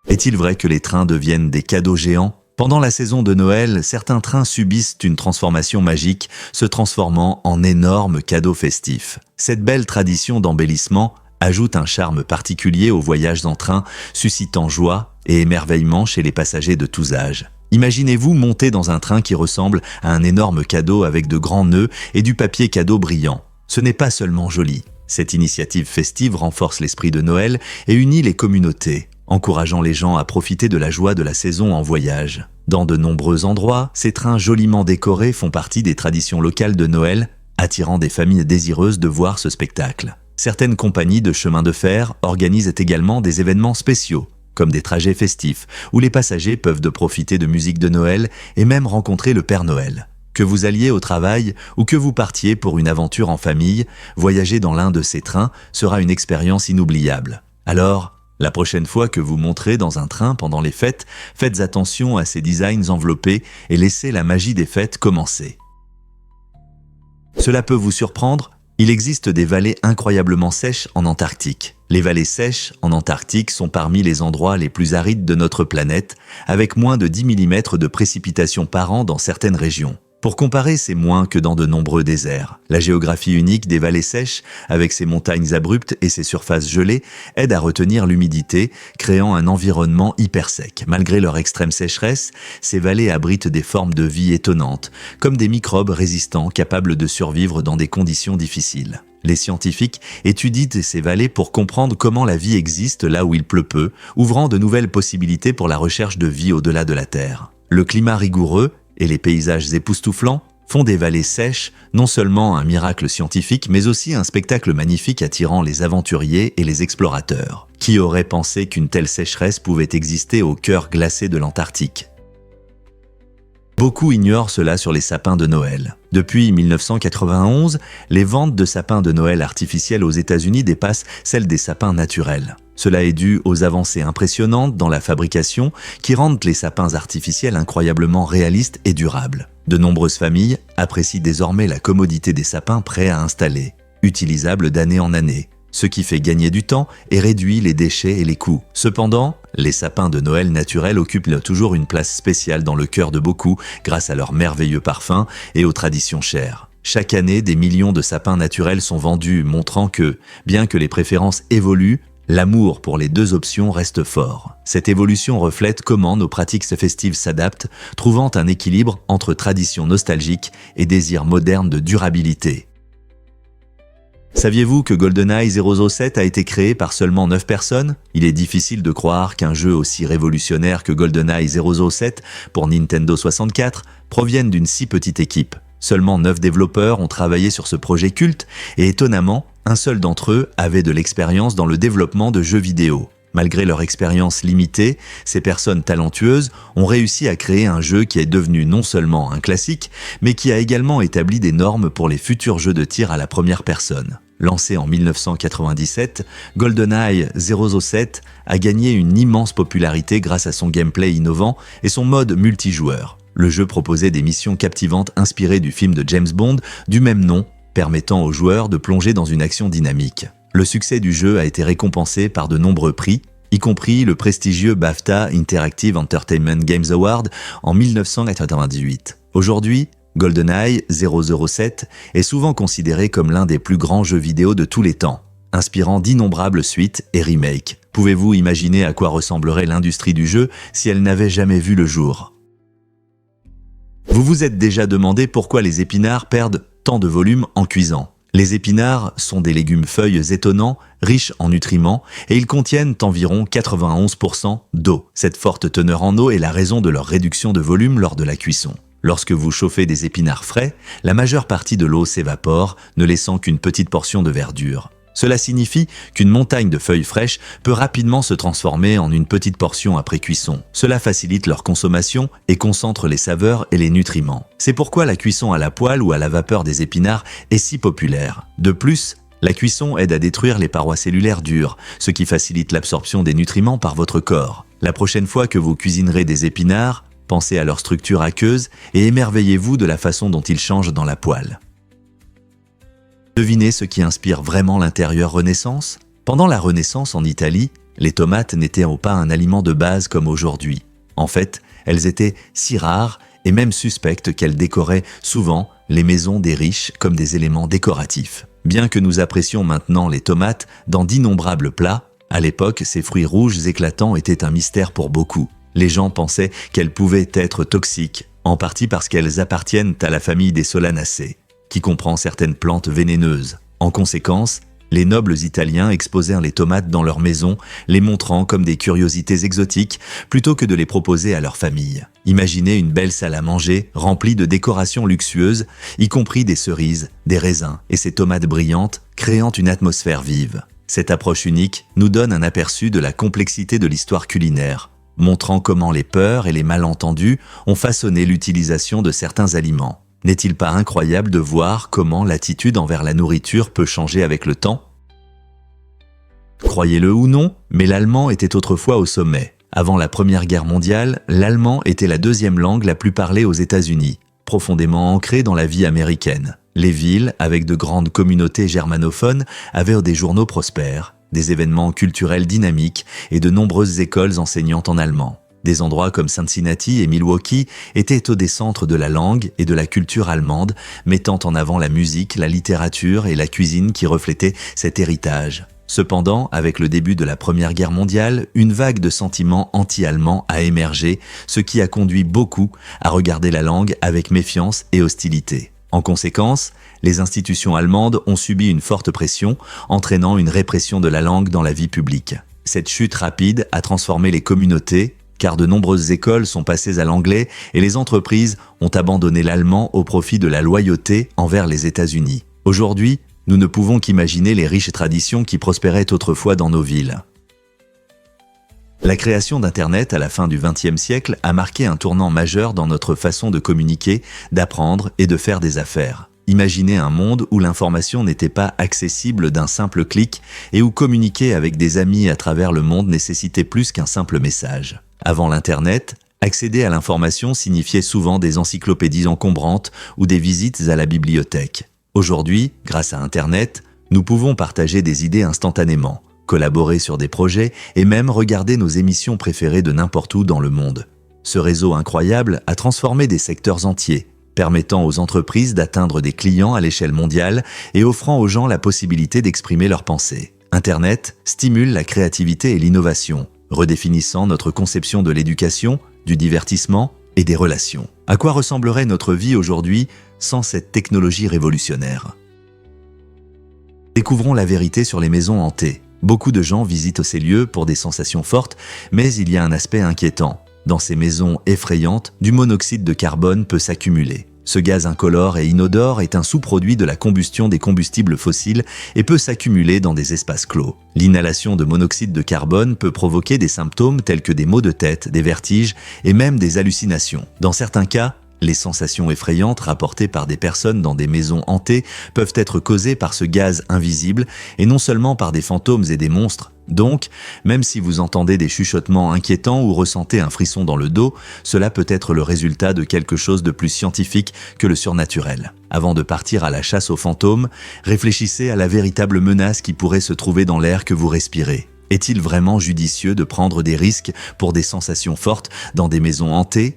Est-il vrai que les trains deviennent des cadeaux géants ? Pendant la saison de Noël, certains trains subissent une transformation magique, se transformant en énormes cadeaux festifs. Cette belle tradition d'embellissement ajoute un charme particulier aux voyages en train, suscitant joie et émerveillement chez les passagers de tous âges. Imaginez-vous monter dans un train qui ressemble à un énorme cadeau avec de grands nœuds et du papier cadeau brillant. Ce n'est pas seulement joli. Cette initiative festive renforce l'esprit de Noël et unit les communautés, encourageant les gens à profiter de la joie de la saison en voyage. Dans de nombreux endroits, ces trains joliment décorés font partie des traditions locales de Noël, attirant des familles désireuses de voir ce spectacle. Certaines compagnies de chemin de fer organisent également des événements spéciaux, comme des trajets festifs, où les passagers peuvent profiter de musique de Noël et même rencontrer le Père Noël. Que vous alliez au travail ou que vous partiez pour une aventure en famille, voyager dans l'un de ces trains sera une expérience inoubliable. Alors, la prochaine fois que vous monterez dans un train pendant les fêtes, faites attention à ces designs enveloppés et laissez la magie des fêtes commencer. Cela peut vous surprendre, il existe des vallées incroyablement sèches en Antarctique. Les vallées sèches en Antarctique sont parmi les endroits les plus arides de notre planète, avec moins de 10 mm de précipitations par an dans certaines régions. Pour comparer, c'est moins que dans de nombreux déserts. La géographie unique des vallées sèches, avec ses montagnes abruptes et ses surfaces gelées, aide à retenir l'humidité, créant un environnement hyper sec. Malgré leur extrême sécheresse, ces vallées abritent des formes de vie étonnantes, comme des microbes résistants capables de survivre dans des conditions difficiles. Les scientifiques étudient ces vallées pour comprendre comment la vie existe là où il pleut peu, ouvrant de nouvelles possibilités pour la recherche de vie au-delà de la Terre. Le climat rigoureux et les paysages époustouflants font des vallées sèches non seulement un miracle scientifique, mais aussi un spectacle magnifique attirant les aventuriers et les explorateurs. Qui aurait pensé qu'une telle sécheresse pouvait exister au cœur glacé de l'Antarctique ? Beaucoup ignorent cela sur les sapins de Noël. Depuis 1991, les ventes de sapins de Noël artificiels aux États-Unis dépassent celles des sapins naturels. Cela est dû aux avancées impressionnantes dans la fabrication qui rendent les sapins artificiels incroyablement réalistes et durables. De nombreuses familles apprécient désormais la commodité des sapins prêts à installer, utilisables d'année en année, ce qui fait gagner du temps et réduit les déchets et les coûts. Cependant, les sapins de Noël naturels occupent toujours une place spéciale dans le cœur de beaucoup grâce à leur merveilleux parfum et aux traditions chères. Chaque année, des millions de sapins naturels sont vendus, montrant que, bien que les préférences évoluent, l'amour pour les deux options reste fort. Cette évolution reflète comment nos pratiques festives s'adaptent, trouvant un équilibre entre tradition nostalgique et désir moderne de durabilité. Saviez-vous que GoldenEye 007 a été créé par seulement 9 personnes ? Il est difficile de croire qu'un jeu aussi révolutionnaire que GoldenEye 007 pour Nintendo 64 provienne d'une si petite équipe. Seulement 9 développeurs ont travaillé sur ce projet culte et étonnamment, un seul d'entre eux avait de l'expérience dans le développement de jeux vidéo. Malgré leur expérience limitée, ces personnes talentueuses ont réussi à créer un jeu qui est devenu non seulement un classique, mais qui a également établi des normes pour les futurs jeux de tir à la première personne. Lancé en 1997, GoldenEye 007 a gagné une immense popularité grâce à son gameplay innovant et son mode multijoueur. Le jeu proposait des missions captivantes inspirées du film de James Bond du même nom, permettant aux joueurs de plonger dans une action dynamique. Le succès du jeu a été récompensé par de nombreux prix, y compris le prestigieux BAFTA Interactive Entertainment Games Award en 1998. Aujourd'hui, GoldenEye 007 est souvent considéré comme l'un des plus grands jeux vidéo de tous les temps, inspirant d'innombrables suites et remakes. Pouvez-vous imaginer à quoi ressemblerait l'industrie du jeu si elle n'avait jamais vu le jour ? Vous vous êtes déjà demandé pourquoi les épinards perdent tant de volume en cuisant ? Les épinards sont des légumes-feuilles étonnants, riches en nutriments, et ils contiennent environ 91% d'eau. Cette forte teneur en eau est la raison de leur réduction de volume lors de la cuisson. Lorsque vous chauffez des épinards frais, la majeure partie de l'eau s'évapore, ne laissant qu'une petite portion de verdure. Cela signifie qu'une montagne de feuilles fraîches peut rapidement se transformer en une petite portion après cuisson. Cela facilite leur consommation et concentre les saveurs et les nutriments. C'est pourquoi la cuisson à la poêle ou à la vapeur des épinards est si populaire. De plus, la cuisson aide à détruire les parois cellulaires dures, ce qui facilite l'absorption des nutriments par votre corps. La prochaine fois que vous cuisinerez des épinards, pensez à leur structure aqueuse et émerveillez-vous de la façon dont ils changent dans la poêle. Devinez ce qui inspire vraiment l'intérieur Renaissance ? Pendant la Renaissance en Italie, les tomates n'étaient pas un aliment de base comme aujourd'hui. En fait, elles étaient si rares et même suspectes qu'elles décoraient souvent les maisons des riches comme des éléments décoratifs. Bien que nous apprécions maintenant les tomates dans d'innombrables plats, à l'époque, ces fruits rouges éclatants étaient un mystère pour beaucoup. Les gens pensaient qu'elles pouvaient être toxiques, en partie parce qu'elles appartiennent à la famille des Solanacées, qui comprend certaines plantes vénéneuses. En conséquence, les nobles italiens exposèrent les tomates dans leurs maisons, les montrant comme des curiosités exotiques, plutôt que de les proposer à leur famille. Imaginez une belle salle à manger, remplie de décorations luxueuses, y compris des cerises, des raisins et ces tomates brillantes, créant une atmosphère vive. Cette approche unique nous donne un aperçu de la complexité de l'histoire culinaire, montrant comment les peurs et les malentendus ont façonné l'utilisation de certains aliments. N'est-il pas incroyable de voir comment l'attitude envers la nourriture peut changer avec le temps ? Croyez-le ou non, mais l'allemand était autrefois au sommet. Avant la Première Guerre mondiale, l'allemand était la deuxième langue la plus parlée aux États-Unis, profondément ancrée dans la vie américaine. Les villes, avec de grandes communautés germanophones, avaient des journaux prospères, des événements culturels dynamiques et de nombreuses écoles enseignantes en allemand. Des endroits comme Cincinnati et Milwaukee étaient des centres de la langue et de la culture allemande, mettant en avant la musique, la littérature et la cuisine qui reflétaient cet héritage. Cependant, avec le début de la Première Guerre mondiale, une vague de sentiments anti-allemands a émergé, ce qui a conduit beaucoup à regarder la langue avec méfiance et hostilité. En conséquence, les institutions allemandes ont subi une forte pression, entraînant une répression de la langue dans la vie publique. Cette chute rapide a transformé les communautés, car de nombreuses écoles sont passées à l'anglais et les entreprises ont abandonné l'allemand au profit de la loyauté envers les États-Unis. Aujourd'hui, nous ne pouvons qu'imaginer les riches traditions qui prospéraient autrefois dans nos villes. La création d'Internet à la fin du XXe siècle a marqué un tournant majeur dans notre façon de communiquer, d'apprendre et de faire des affaires. Imaginez un monde où l'information n'était pas accessible d'un simple clic et où communiquer avec des amis à travers le monde nécessitait plus qu'un simple message. Avant l'Internet, accéder à l'information signifiait souvent des encyclopédies encombrantes ou des visites à la bibliothèque. Aujourd'hui, grâce à Internet, nous pouvons partager des idées instantanément, collaborer sur des projets et même regarder nos émissions préférées de n'importe où dans le monde. Ce réseau incroyable a transformé des secteurs entiers, permettant aux entreprises d'atteindre des clients à l'échelle mondiale et offrant aux gens la possibilité d'exprimer leurs pensées. Internet stimule la créativité et l'innovation, redéfinissant notre conception de l'éducation, du divertissement et des relations. À quoi ressemblerait notre vie aujourd'hui sans cette technologie révolutionnaire? Découvrons la vérité sur les maisons hantées. Beaucoup de gens visitent ces lieux pour des sensations fortes, mais il y a un aspect inquiétant. Dans ces maisons effrayantes, du monoxyde de carbone peut s'accumuler. Ce gaz incolore et inodore est un sous-produit de la combustion des combustibles fossiles et peut s'accumuler dans des espaces clos. L'inhalation de monoxyde de carbone peut provoquer des symptômes tels que des maux de tête, des vertiges et même des hallucinations. Dans certains cas, les sensations effrayantes rapportées par des personnes dans des maisons hantées peuvent être causées par ce gaz invisible et non seulement par des fantômes et des monstres. Donc, même si vous entendez des chuchotements inquiétants ou ressentez un frisson dans le dos, cela peut être le résultat de quelque chose de plus scientifique que le surnaturel. Avant de partir à la chasse aux fantômes, réfléchissez à la véritable menace qui pourrait se trouver dans l'air que vous respirez. Est-il vraiment judicieux de prendre des risques pour des sensations fortes dans des maisons hantées ?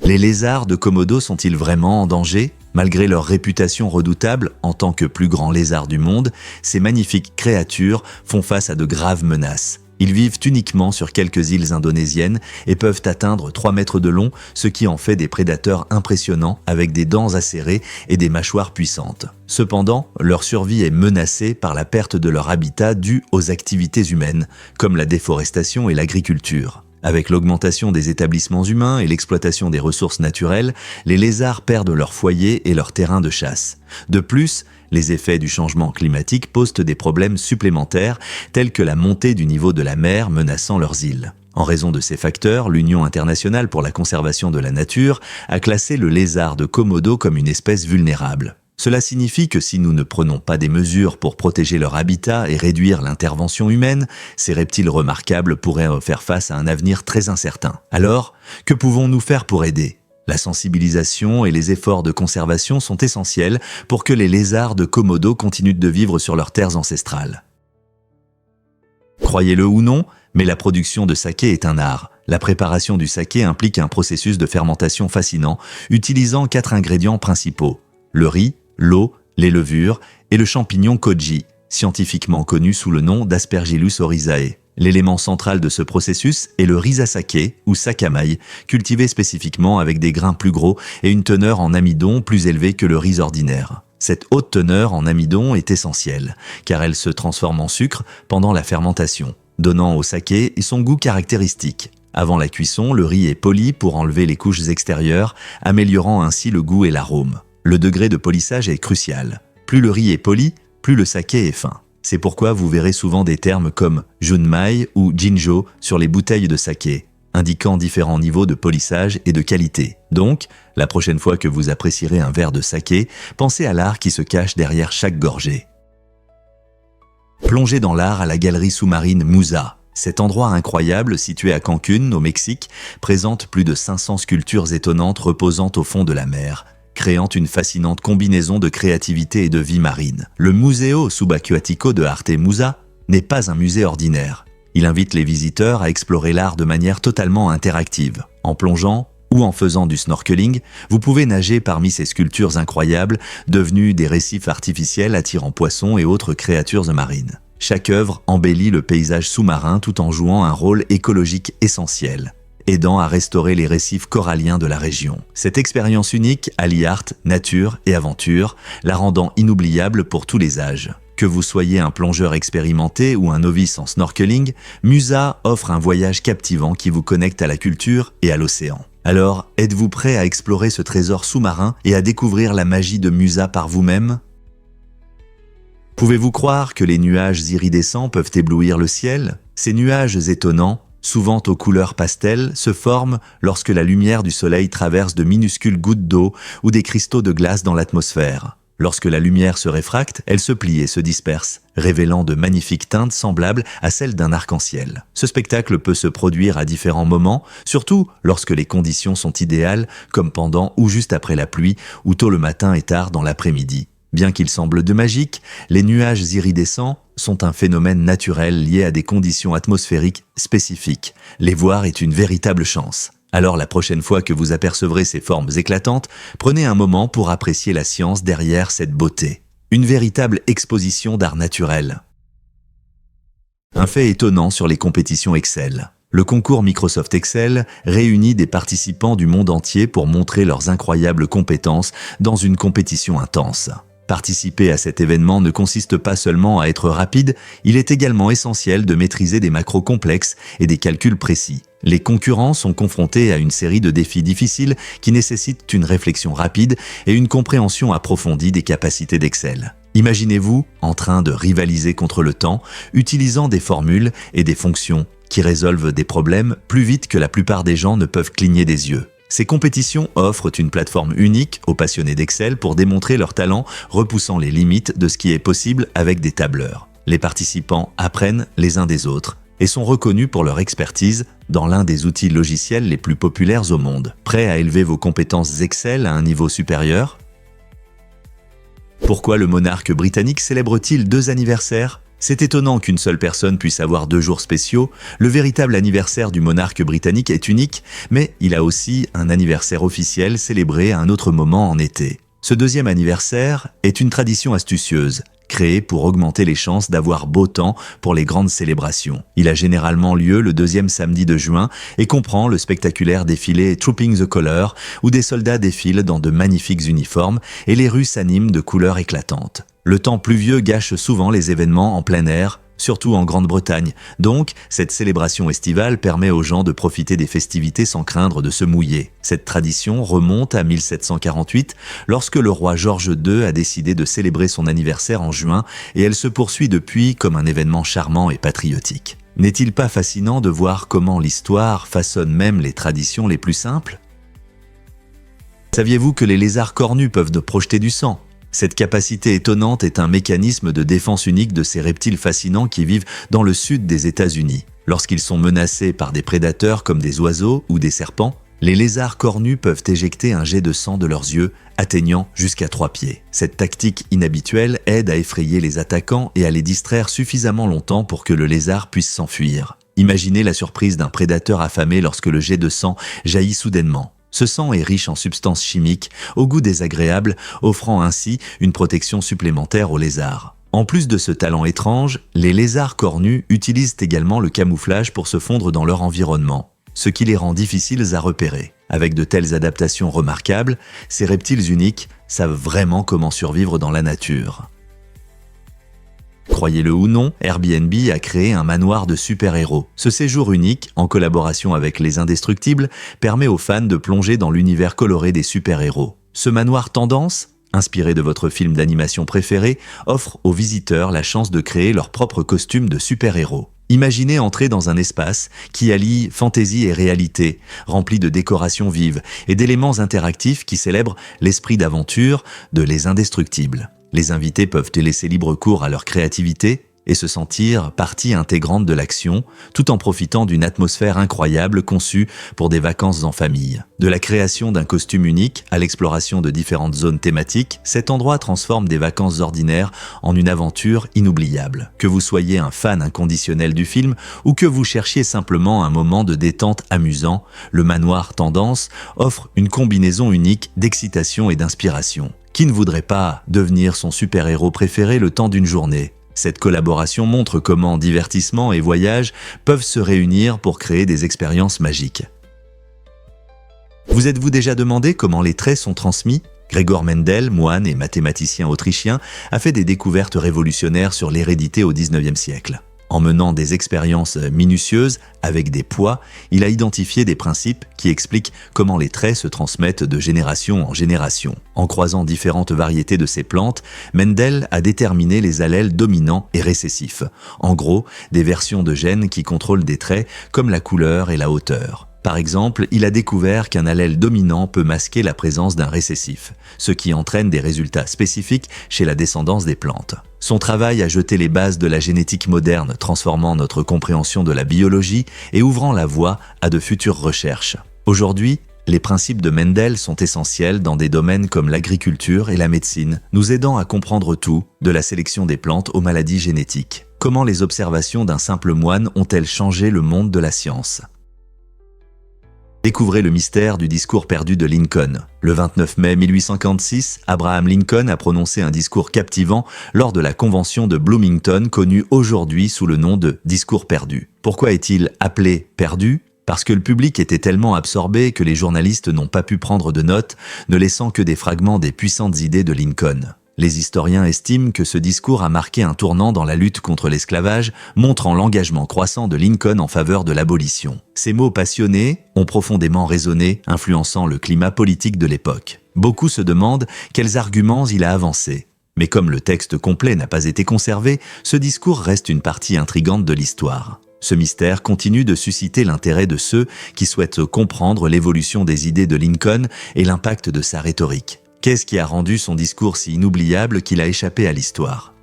Les lézards de Komodo sont-ils vraiment en danger ? Malgré leur réputation redoutable en tant que plus grands lézards du monde, ces magnifiques créatures font face à de graves menaces. Ils vivent uniquement sur quelques îles indonésiennes et peuvent atteindre 3 mètres de long, ce qui en fait des prédateurs impressionnants avec des dents acérées et des mâchoires puissantes. Cependant, leur survie est menacée par la perte de leur habitat due aux activités humaines, comme la déforestation et l'agriculture. Avec l'augmentation des établissements humains et l'exploitation des ressources naturelles, les lézards perdent leur foyer et leur terrain de chasse. De plus, les effets du changement climatique posent des problèmes supplémentaires, tels que la montée du niveau de la mer menaçant leurs îles. En raison de ces facteurs, l'Union internationale pour la conservation de la nature a classé le lézard de Komodo comme une espèce vulnérable. Cela signifie que si nous ne prenons pas des mesures pour protéger leur habitat et réduire l'intervention humaine, ces reptiles remarquables pourraient faire face à un avenir très incertain. Alors, que pouvons-nous faire pour aider ? La sensibilisation et les efforts de conservation sont essentiels pour que les lézards de Komodo continuent de vivre sur leurs terres ancestrales. Croyez-le ou non, mais la production de saké est un art. La préparation du saké implique un processus de fermentation fascinant, utilisant 4 ingrédients principaux: le riz, l'eau, les levures et le champignon koji, scientifiquement connu sous le nom d'Aspergillus oryzae. L'élément central de ce processus est le risasake ou sakamai, cultivé spécifiquement avec des grains plus gros et une teneur en amidon plus élevée que le riz ordinaire. Cette haute teneur en amidon est essentielle, car elle se transforme en sucre pendant la fermentation, donnant au saké son goût caractéristique. Avant la cuisson, le riz est poli pour enlever les couches extérieures, améliorant ainsi le goût et l'arôme. Le degré de polissage est crucial. Plus le riz est poli, plus le saké est fin. C'est pourquoi vous verrez souvent des termes comme junmai ou jinjo sur les bouteilles de saké, indiquant différents niveaux de polissage et de qualité. Donc, la prochaine fois que vous apprécierez un verre de saké, pensez à l'art qui se cache derrière chaque gorgée. Plongez dans l'art à la galerie sous-marine Musa. Cet endroit incroyable, situé à Cancun, au Mexique, présente plus de 500 sculptures étonnantes reposant au fond de la mer, créant une fascinante combinaison de créativité et de vie marine. Le Museo Subaquático de Arte Musa n'est pas un musée ordinaire. Il invite les visiteurs à explorer l'art de manière totalement interactive. En plongeant ou en faisant du snorkeling, vous pouvez nager parmi ces sculptures incroyables, devenues des récifs artificiels attirant poissons et autres créatures marines. Chaque œuvre embellit le paysage sous-marin tout en jouant un rôle écologique essentiel. aidant à restaurer les récifs coralliens de la région. Cette expérience unique allie art, nature et aventure, la rendant inoubliable pour tous les âges. Que vous soyez un plongeur expérimenté ou un novice en snorkeling, Musa offre un voyage captivant qui vous connecte à la culture et à l'océan. Alors, êtes-vous prêt à explorer ce trésor sous-marin et à découvrir la magie de Musa par vous-même ? Pouvez-vous croire que les nuages iridescents peuvent éblouir le ciel ? Ces nuages étonnants, souvent aux couleurs pastel, se forment lorsque la lumière du soleil traverse de minuscules gouttes d'eau ou des cristaux de glace dans l'atmosphère. Lorsque la lumière se réfracte, elle se plie et se disperse, révélant de magnifiques teintes semblables à celles d'un arc-en-ciel. Ce spectacle peut se produire à différents moments, surtout lorsque les conditions sont idéales, comme pendant ou juste après la pluie, ou tôt le matin et tard dans l'après-midi. Bien qu'ils semblent de magique, les nuages iridescents sont un phénomène naturel lié à des conditions atmosphériques spécifiques. Les voir est une véritable chance. Alors la prochaine fois que vous apercevrez ces formes éclatantes, prenez un moment pour apprécier la science derrière cette beauté. Une véritable exposition d'art naturel. Un fait étonnant sur les compétitions Excel. Le concours Microsoft Excel réunit des participants du monde entier pour montrer leurs incroyables compétences dans une compétition intense. Participer à cet événement ne consiste pas seulement à être rapide, il est également essentiel de maîtriser des macros complexes et des calculs précis. Les concurrents sont confrontés à une série de défis difficiles qui nécessitent une réflexion rapide et une compréhension approfondie des capacités d'Excel. Imaginez-vous en train de rivaliser contre le temps, utilisant des formules et des fonctions qui résolvent des problèmes plus vite que la plupart des gens ne peuvent cligner des yeux. Ces compétitions offrent une plateforme unique aux passionnés d'Excel pour démontrer leur talent, repoussant les limites de ce qui est possible avec des tableurs. Les participants apprennent les uns des autres et sont reconnus pour leur expertise dans l'un des outils logiciels les plus populaires au monde. Prêts à élever vos compétences Excel à un niveau supérieur ? Pourquoi le monarque britannique célèbre-t-il 2 anniversaires ? C'est étonnant qu'une seule personne puisse avoir 2 jours spéciaux. Le véritable anniversaire du monarque britannique est unique, mais il a aussi un anniversaire officiel célébré à un autre moment en été. Ce 2e anniversaire est une tradition astucieuse, créée pour augmenter les chances d'avoir beau temps pour les grandes célébrations. Il a généralement lieu le 2e samedi de juin et comprend le spectaculaire défilé Trooping the Colour, où des soldats défilent dans de magnifiques uniformes et les rues s'animent de couleurs éclatantes. Le temps pluvieux gâche souvent les événements en plein air, surtout en Grande-Bretagne. Donc, cette célébration estivale permet aux gens de profiter des festivités sans craindre de se mouiller. Cette tradition remonte à 1748, lorsque le roi George II a décidé de célébrer son anniversaire en juin, et elle se poursuit depuis comme un événement charmant et patriotique. N'est-il pas fascinant de voir comment l'histoire façonne même les traditions les plus simples ? Saviez-vous que les lézards cornus peuvent projeter du sang ? Cette capacité étonnante est un mécanisme de défense unique de ces reptiles fascinants qui vivent dans le sud des États-Unis. Lorsqu'ils sont menacés par des prédateurs comme des oiseaux ou des serpents, les lézards cornus peuvent éjecter un jet de sang de leurs yeux, atteignant jusqu'à 3 pieds. Cette tactique inhabituelle aide à effrayer les attaquants et à les distraire suffisamment longtemps pour que le lézard puisse s'enfuir. Imaginez la surprise d'un prédateur affamé lorsque le jet de sang jaillit soudainement. Ce sang est riche en substances chimiques, au goût désagréable, offrant ainsi une protection supplémentaire aux lézards. En plus de ce talent étrange, les lézards cornus utilisent également le camouflage pour se fondre dans leur environnement, ce qui les rend difficiles à repérer. Avec de telles adaptations remarquables, ces reptiles uniques savent vraiment comment survivre dans la nature. Croyez-le ou non, Airbnb a créé un manoir de super-héros. Ce séjour unique, en collaboration avec Les Indestructibles, permet aux fans de plonger dans l'univers coloré des super-héros. Ce manoir tendance, inspiré de votre film d'animation préféré, offre aux visiteurs la chance de créer leur propre costume de super-héros. Imaginez entrer dans un espace qui allie fantaisie et réalité, rempli de décorations vives et d'éléments interactifs qui célèbrent l'esprit d'aventure de Les Indestructibles. Les invités peuvent laisser libre cours à leur créativité et se sentir partie intégrante de l'action, tout en profitant d'une atmosphère incroyable conçue pour des vacances en famille. De la création d'un costume unique à l'exploration de différentes zones thématiques, cet endroit transforme des vacances ordinaires en une aventure inoubliable. Que vous soyez un fan inconditionnel du film ou que vous cherchiez simplement un moment de détente amusant, le manoir Tendance offre une combinaison unique d'excitation et d'inspiration. Qui ne voudrait pas devenir son super-héros préféré le temps d'une journée ? Cette collaboration montre comment divertissement et voyage peuvent se réunir pour créer des expériences magiques. Vous êtes-vous déjà demandé comment les traits sont transmis ? Gregor Mendel, moine et mathématicien autrichien, a fait des découvertes révolutionnaires sur l'hérédité au XIXe siècle. En menant des expériences minutieuses avec des poids, il a identifié des principes qui expliquent comment les traits se transmettent de génération en génération. En croisant différentes variétés de ces plantes, Mendel a déterminé les allèles dominants et récessifs. En gros, des versions de gènes qui contrôlent des traits comme la couleur et la hauteur. Par exemple, il a découvert qu'un allèle dominant peut masquer la présence d'un récessif, ce qui entraîne des résultats spécifiques chez la descendance des plantes. Son travail a jeté les bases de la génétique moderne, transformant notre compréhension de la biologie et ouvrant la voie à de futures recherches. Aujourd'hui, les principes de Mendel sont essentiels dans des domaines comme l'agriculture et la médecine, nous aidant à comprendre tout, de la sélection des plantes aux maladies génétiques. Comment les observations d'un simple moine ont-elles changé le monde de la science ? Découvrez le mystère du discours perdu de Lincoln. Le 29 mai 1856, Abraham Lincoln a prononcé un discours captivant lors de la convention de Bloomington, connue aujourd'hui sous le nom de « discours perdu ». Pourquoi est-il appelé « perdu » ? Parce que le public était tellement absorbé que les journalistes n'ont pas pu prendre de notes, ne laissant que des fragments des puissantes idées de Lincoln. Les historiens estiment que ce discours a marqué un tournant dans la lutte contre l'esclavage, montrant l'engagement croissant de Lincoln en faveur de l'abolition. Ces mots passionnés ont profondément résonné, influençant le climat politique de l'époque. Beaucoup se demandent quels arguments il a avancés. Mais comme le texte complet n'a pas été conservé, ce discours reste une partie intrigante de l'histoire. Ce mystère continue de susciter l'intérêt de ceux qui souhaitent comprendre l'évolution des idées de Lincoln et l'impact de sa rhétorique. Qu'est-ce qui a rendu son discours si inoubliable qu'il a échappé à l'histoire ?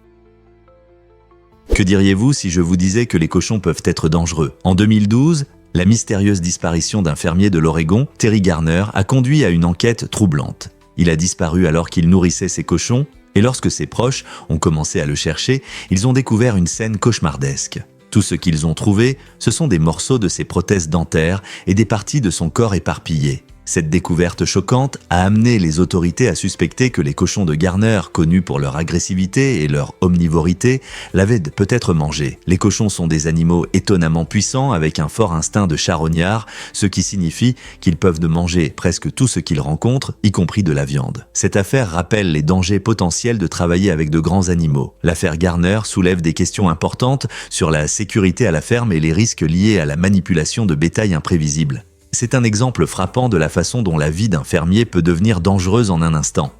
Que diriez-vous si je vous disais que les cochons peuvent être dangereux ? En 2012, la mystérieuse disparition d'un fermier de l'Oregon, Terry Garner, a conduit à une enquête troublante. Il a disparu alors qu'il nourrissait ses cochons, et lorsque ses proches ont commencé à le chercher, ils ont découvert une scène cauchemardesque. Tout ce qu'ils ont trouvé, ce sont des morceaux de ses prothèses dentaires et des parties de son corps éparpillées. Cette découverte choquante a amené les autorités à suspecter que les cochons de Garner, connus pour leur agressivité et leur omnivorité, l'avaient peut-être mangé. Les cochons sont des animaux étonnamment puissants avec un fort instinct de charognard, ce qui signifie qu'ils peuvent manger presque tout ce qu'ils rencontrent, y compris de la viande. Cette affaire rappelle les dangers potentiels de travailler avec de grands animaux. L'affaire Garner soulève des questions importantes sur la sécurité à la ferme et les risques liés à la manipulation de bétail imprévisible. C'est un exemple frappant de la façon dont la vie d'un fermier peut devenir dangereuse en un instant.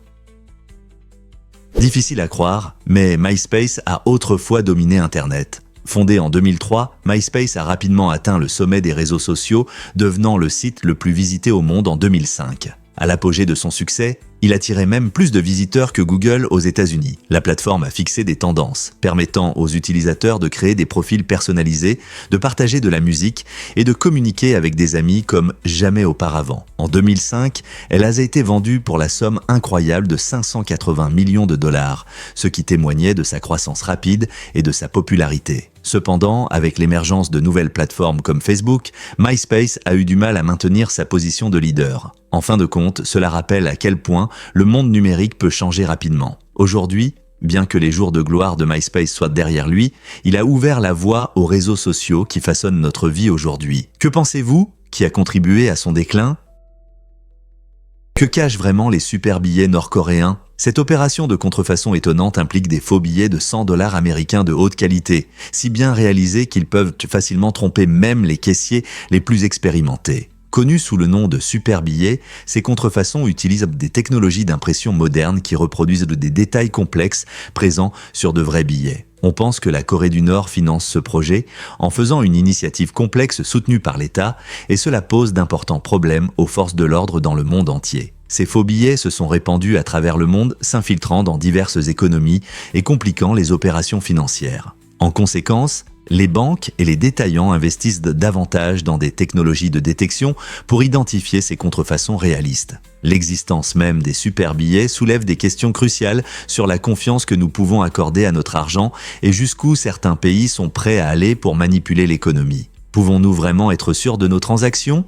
Difficile à croire, mais MySpace a autrefois dominé Internet. Fondé en 2003, MySpace a rapidement atteint le sommet des réseaux sociaux, devenant le site le plus visité au monde en 2005. À l'apogée de son succès, il attirait même plus de visiteurs que Google aux États-Unis. La plateforme a fixé des tendances, permettant aux utilisateurs de créer des profils personnalisés, de partager de la musique et de communiquer avec des amis comme jamais auparavant. En 2005, elle a été vendue pour la somme incroyable de 580 millions de dollars, ce qui témoignait de sa croissance rapide et de sa popularité. Cependant, avec l'émergence de nouvelles plateformes comme Facebook, MySpace a eu du mal à maintenir sa position de leader. En fin de compte, cela rappelle à quel point le monde numérique peut changer rapidement. Aujourd'hui, bien que les jours de gloire de MySpace soient derrière lui, il a ouvert la voie aux réseaux sociaux qui façonnent notre vie aujourd'hui. Que pensez-vous qui a contribué à son déclin ? Que cachent vraiment les super billets nord-coréens ? Cette opération de contrefaçon étonnante implique des faux billets de 100 $ américains de haute qualité, si bien réalisés qu'ils peuvent facilement tromper même les caissiers les plus expérimentés. Connus sous le nom de super billets, ces contrefaçons utilisent des technologies d'impression modernes qui reproduisent des détails complexes présents sur de vrais billets. On pense que la Corée du Nord finance ce projet en faisant une initiative complexe soutenue par l'État, et cela pose d'importants problèmes aux forces de l'ordre dans le monde entier. Ces faux billets se sont répandus à travers le monde, s'infiltrant dans diverses économies et compliquant les opérations financières. En conséquence, les banques et les détaillants investissent davantage dans des technologies de détection pour identifier ces contrefaçons réalistes. L'existence même des super billets soulève des questions cruciales sur la confiance que nous pouvons accorder à notre argent et jusqu'où certains pays sont prêts à aller pour manipuler l'économie. Pouvons-nous vraiment être sûrs de nos transactions ?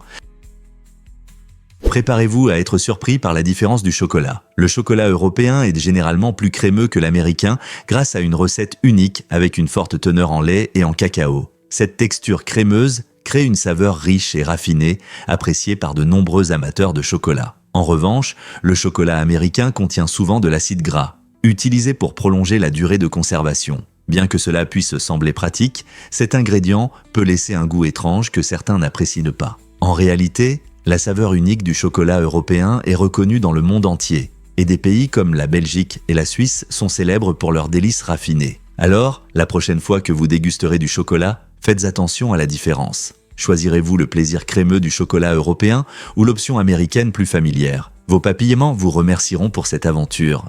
Préparez-vous à être surpris par la différence du chocolat. Le chocolat européen est généralement plus crémeux que l'américain grâce à une recette unique avec une forte teneur en lait et en cacao. Cette texture crémeuse crée une saveur riche et raffinée, appréciée par de nombreux amateurs de chocolat. En revanche, le chocolat américain contient souvent de l'acide gras, utilisé pour prolonger la durée de conservation. Bien que cela puisse sembler pratique, cet ingrédient peut laisser un goût étrange que certains n'apprécient pas. En réalité, la saveur unique du chocolat européen est reconnue dans le monde entier, et des pays comme la Belgique et la Suisse sont célèbres pour leurs délices raffinées. Alors, la prochaine fois que vous dégusterez du chocolat, faites attention à la différence. Choisirez-vous le plaisir crémeux du chocolat européen ou l'option américaine plus familière? Vos papillements vous remercieront pour cette aventure.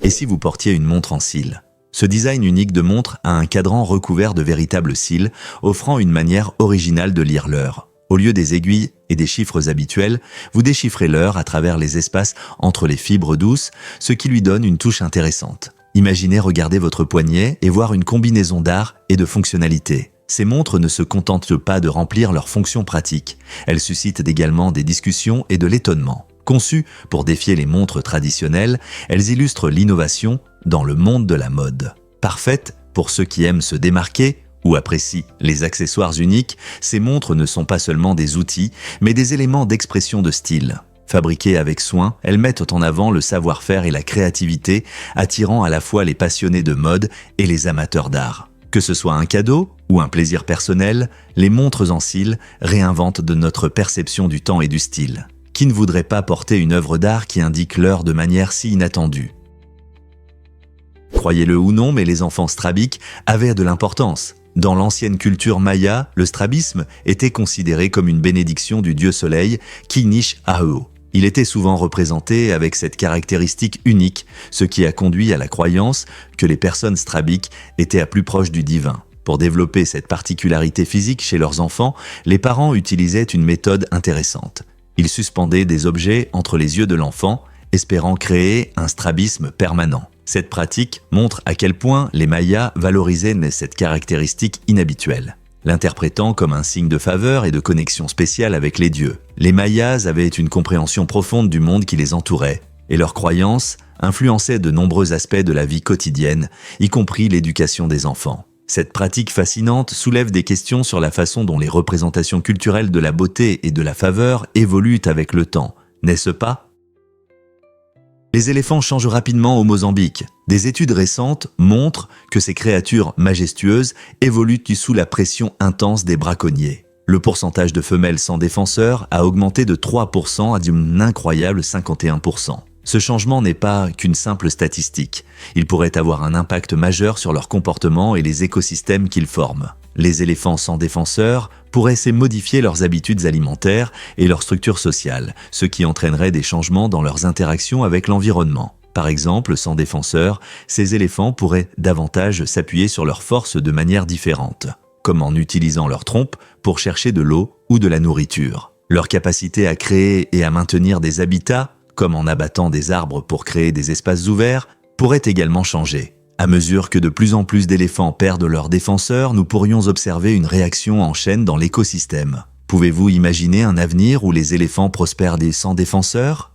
Et si vous portiez une montre en cils? Ce design unique de montre a un cadran recouvert de véritables cils, offrant une manière originale de lire l'heure. Au lieu des aiguilles et des chiffres habituels, vous déchiffrez l'heure à travers les espaces entre les fibres douces, ce qui lui donne une touche intéressante. Imaginez regarder votre poignet et voir une combinaison d'art et de fonctionnalités. Ces montres ne se contentent pas de remplir leurs fonctions pratiques, elles suscitent également des discussions et de l'étonnement. Conçues pour défier les montres traditionnelles, elles illustrent l'innovation dans le monde de la mode. Parfaites pour ceux qui aiment se démarquer ou apprécient les accessoires uniques, ces montres ne sont pas seulement des outils, mais des éléments d'expression de style. Fabriquées avec soin, elles mettent en avant le savoir-faire et la créativité, attirant à la fois les passionnés de mode et les amateurs d'art. Que ce soit un cadeau ou un plaisir personnel, les montres en cils réinventent de notre perception du temps et du style. Qui ne voudrait pas porter une œuvre d'art qui indique l'heure de manière si inattendue? Croyez-le ou non, mais les enfants strabiques avaient de l'importance. Dans l'ancienne culture maya, le strabisme était considéré comme une bénédiction du dieu soleil, Ki-nish-Ahau. Il était souvent représenté avec cette caractéristique unique, ce qui a conduit à la croyance que les personnes strabiques étaient à plus proche du divin. Pour développer cette particularité physique chez leurs enfants, les parents utilisaient une méthode intéressante. Ils suspendaient des objets entre les yeux de l'enfant, espérant créer un strabisme permanent. Cette pratique montre à quel point les Mayas valorisaient cette caractéristique inhabituelle, l'interprétant comme un signe de faveur et de connexion spéciale avec les dieux. Les Mayas avaient une compréhension profonde du monde qui les entourait, et leurs croyances influençaient de nombreux aspects de la vie quotidienne, y compris l'éducation des enfants. Cette pratique fascinante soulève des questions sur la façon dont les représentations culturelles de la beauté et de la faveur évoluent avec le temps, n'est-ce pas? Les éléphants changent rapidement au Mozambique. Des études récentes montrent que ces créatures majestueuses évoluent sous la pression intense des braconniers. Le pourcentage de femelles sans défenseur a augmenté de 3% à un incroyable 51%. Ce changement n'est pas qu'une simple statistique. Il pourrait avoir un impact majeur sur leur comportement et les écosystèmes qu'ils forment. Les éléphants sans défenseur pourraient modifier leurs habitudes alimentaires et leur structure sociale, ce qui entraînerait des changements dans leurs interactions avec l'environnement. Par exemple, sans défenseur, ces éléphants pourraient davantage s'appuyer sur leurs forces de manière différente, comme en utilisant leur trompe pour chercher de l'eau ou de la nourriture. Leur capacité à créer et à maintenir des habitats, comme en abattant des arbres pour créer des espaces ouverts, pourrait également changer. À mesure que de plus en plus d'éléphants perdent leurs défenseurs, nous pourrions observer une réaction en chaîne dans l'écosystème. Pouvez-vous imaginer un avenir où les éléphants prospèrent sans défenseurs?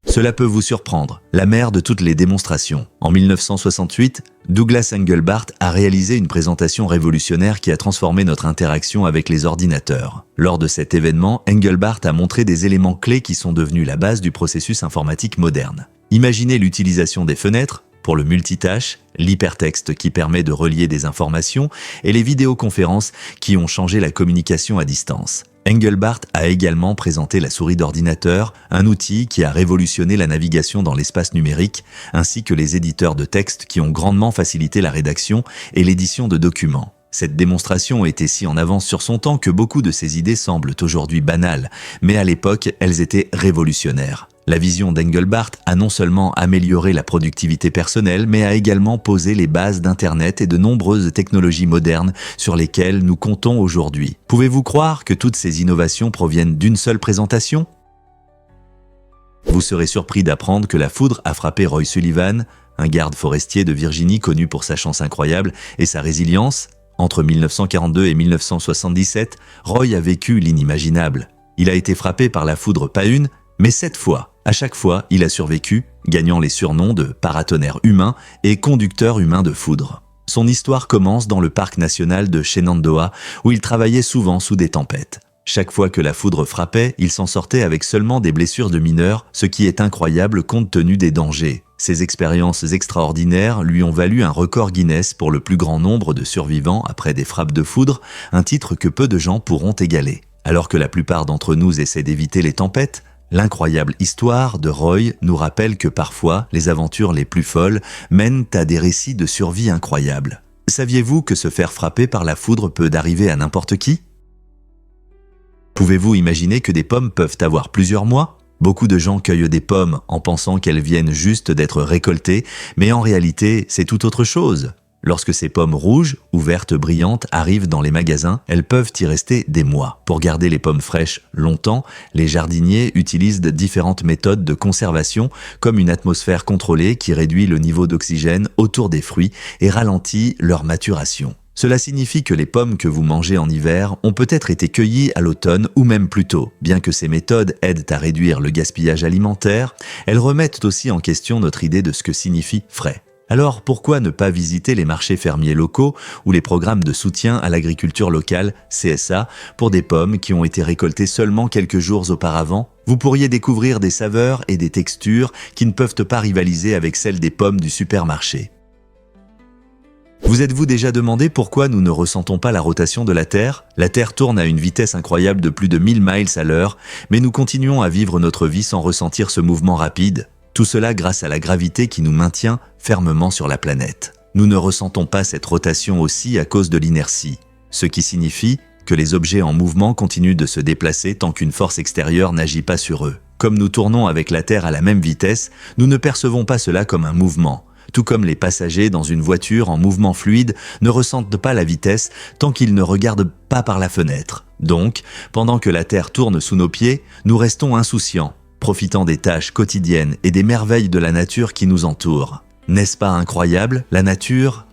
Cela peut vous surprendre, la mère de toutes les démonstrations. En 1968, Douglas Engelbart a réalisé une présentation révolutionnaire qui a transformé notre interaction avec les ordinateurs. Lors de cet événement, Engelbart a montré des éléments clés qui sont devenus la base du processus informatique moderne. Imaginez l'utilisation des fenêtres pour le multitâche, l'hypertexte qui permet de relier des informations et les vidéoconférences qui ont changé la communication à distance. Engelbart a également présenté la souris d'ordinateur, un outil qui a révolutionné la navigation dans l'espace numérique, ainsi que les éditeurs de texte qui ont grandement facilité la rédaction et l'édition de documents. Cette démonstration était si en avance sur son temps que beaucoup de ces idées semblent aujourd'hui banales, mais à l'époque, elles étaient révolutionnaires. La vision d'Engelbart a non seulement amélioré la productivité personnelle, mais a également posé les bases d'Internet et de nombreuses technologies modernes sur lesquelles nous comptons aujourd'hui. Pouvez-vous croire que toutes ces innovations proviennent d'une seule présentation? Vous serez surpris d'apprendre que la foudre a frappé Roy Sullivan, un garde forestier de Virginie connu pour sa chance incroyable et sa résilience. Entre 1942 et 1977, Roy a vécu l'inimaginable. Il a été frappé par la foudre pas une, mais 7 fois. À chaque fois, il a survécu, gagnant les surnoms de paratonnerre humain et conducteur humain de foudre. Son histoire commence dans le parc national de Shenandoah, où il travaillait souvent sous des tempêtes. Chaque fois que la foudre frappait, il s'en sortait avec seulement des blessures de mineurs, ce qui est incroyable compte tenu des dangers. Ces expériences extraordinaires lui ont valu un record Guinness pour le plus grand nombre de survivants après des frappes de foudre, un titre que peu de gens pourront égaler. Alors que la plupart d'entre nous essaient d'éviter les tempêtes, l'incroyable histoire de Roy nous rappelle que parfois, les aventures les plus folles mènent à des récits de survie incroyables. Saviez-vous que se faire frapper par la foudre peut arriver à n'importe qui ? Pouvez-vous imaginer que des pommes peuvent avoir plusieurs mois ? Beaucoup de gens cueillent des pommes en pensant qu'elles viennent juste d'être récoltées, mais en réalité, c'est tout autre chose. Lorsque ces pommes rouges ou vertes brillantes arrivent dans les magasins, elles peuvent y rester des mois. Pour garder les pommes fraîches longtemps, les jardiniers utilisent différentes méthodes de conservation, comme une atmosphère contrôlée qui réduit le niveau d'oxygène autour des fruits et ralentit leur maturation. Cela signifie que les pommes que vous mangez en hiver ont peut-être été cueillies à l'automne ou même plus tôt. Bien que ces méthodes aident à réduire le gaspillage alimentaire, elles remettent aussi en question notre idée de ce que signifie frais. Alors pourquoi ne pas visiter les marchés fermiers locaux ou les programmes de soutien à l'agriculture locale, CSA, pour des pommes qui ont été récoltées seulement quelques jours auparavant ? Vous pourriez découvrir des saveurs et des textures qui ne peuvent pas rivaliser avec celles des pommes du supermarché. Vous êtes-vous déjà demandé pourquoi nous ne ressentons pas la rotation de la Terre ? La Terre tourne à une vitesse incroyable de plus de 1000 miles à l'heure, mais nous continuons à vivre notre vie sans ressentir ce mouvement rapide. Tout cela grâce à la gravité qui nous maintient fermement sur la planète. Nous ne ressentons pas cette rotation aussi à cause de l'inertie, ce qui signifie que les objets en mouvement continuent de se déplacer tant qu'une force extérieure n'agit pas sur eux. Comme nous tournons avec la Terre à la même vitesse, nous ne percevons pas cela comme un mouvement. Tout comme les passagers dans une voiture en mouvement fluide ne ressentent pas la vitesse tant qu'ils ne regardent pas par la fenêtre. Donc, pendant que la Terre tourne sous nos pieds, nous restons insouciants, profitant des tâches quotidiennes et des merveilles de la nature qui nous entoure. N'est-ce pas incroyable, la nature ?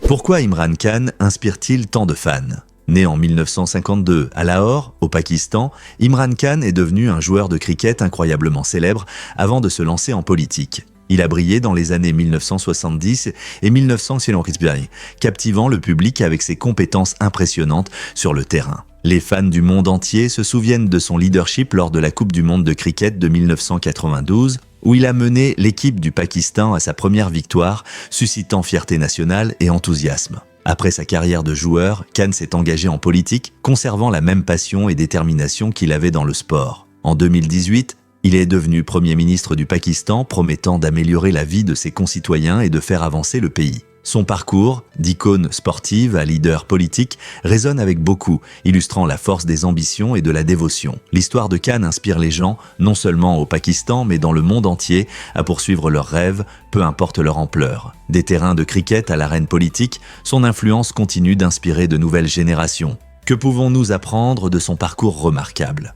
Pourquoi Imran Khan inspire-t-il tant de fans ? Né en 1952 à Lahore, au Pakistan, Imran Khan est devenu un joueur de cricket incroyablement célèbre avant de se lancer en politique. Il a brillé dans les années 1970 et 1990, captivant le public avec ses compétences impressionnantes sur le terrain. Les fans du monde entier se souviennent de son leadership lors de la Coupe du monde de cricket de 1992, où il a mené l'équipe du Pakistan à sa première victoire, suscitant fierté nationale et enthousiasme. Après sa carrière de joueur, Khan s'est engagé en politique, conservant la même passion et détermination qu'il avait dans le sport. En 2018, il est devenu Premier ministre du Pakistan, promettant d'améliorer la vie de ses concitoyens et de faire avancer le pays. Son parcours, d'icône sportive à leader politique, résonne avec beaucoup, illustrant la force des ambitions et de la dévotion. L'histoire de Khan inspire les gens, non seulement au Pakistan, mais dans le monde entier, à poursuivre leurs rêves, peu importe leur ampleur. Des terrains de cricket à l'arène politique, son influence continue d'inspirer de nouvelles générations. Que pouvons-nous apprendre de son parcours remarquable ?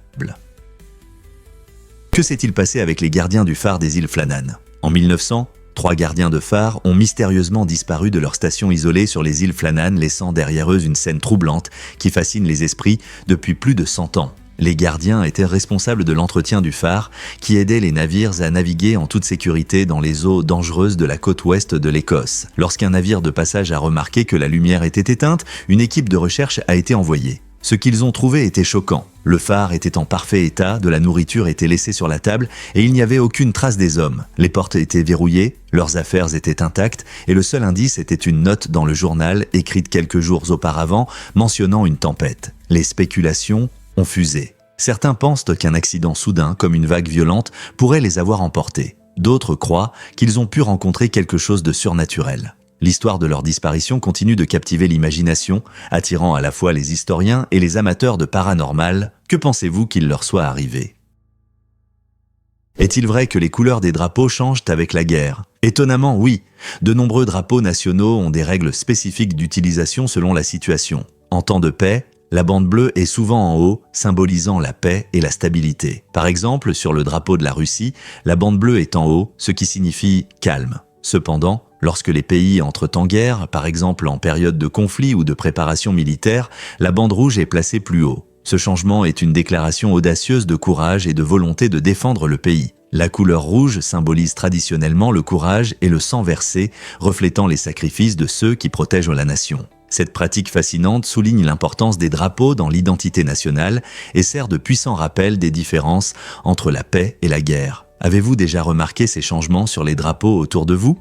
Que s'est-il passé avec les gardiens du phare des îles Flanagan ? En 1900, 3 gardiens de phare ont mystérieusement disparu de leur station isolée sur les îles Flanagan, laissant derrière eux une scène troublante qui fascine les esprits depuis plus de 100 ans. Les gardiens étaient responsables de l'entretien du phare, qui aidait les navires à naviguer en toute sécurité dans les eaux dangereuses de la côte ouest de l'Écosse. Lorsqu'un navire de passage a remarqué que la lumière était éteinte, une équipe de recherche a été envoyée. Ce qu'ils ont trouvé était choquant. Le phare était en parfait état, de la nourriture était laissée sur la table et il n'y avait aucune trace des hommes. Les portes étaient verrouillées, leurs affaires étaient intactes et le seul indice était une note dans le journal écrite quelques jours auparavant mentionnant une tempête. Les spéculations ont fusé. Certains pensent qu'un accident soudain, comme une vague violente, pourrait les avoir emportés. D'autres croient qu'ils ont pu rencontrer quelque chose de surnaturel. L'histoire de leur disparition continue de captiver l'imagination, attirant à la fois les historiens et les amateurs de paranormal. Que pensez-vous qu'il leur soit arrivé ? Est-il vrai que les couleurs des drapeaux changent avec la guerre ? Étonnamment, oui. De nombreux drapeaux nationaux ont des règles spécifiques d'utilisation selon la situation. En temps de paix, la bande bleue est souvent en haut, symbolisant la paix et la stabilité. Par exemple, sur le drapeau de la Russie, la bande bleue est en haut, ce qui signifie calme. Cependant, lorsque les pays entrent en guerre, par exemple en période de conflit ou de préparation militaire, la bande rouge est placée plus haut. Ce changement est une déclaration audacieuse de courage et de volonté de défendre le pays. La couleur rouge symbolise traditionnellement le courage et le sang versé, reflétant les sacrifices de ceux qui protègent la nation. Cette pratique fascinante souligne l'importance des drapeaux dans l'identité nationale et sert de puissant rappel des différences entre la paix et la guerre. Avez-vous déjà remarqué ces changements sur les drapeaux autour de vous?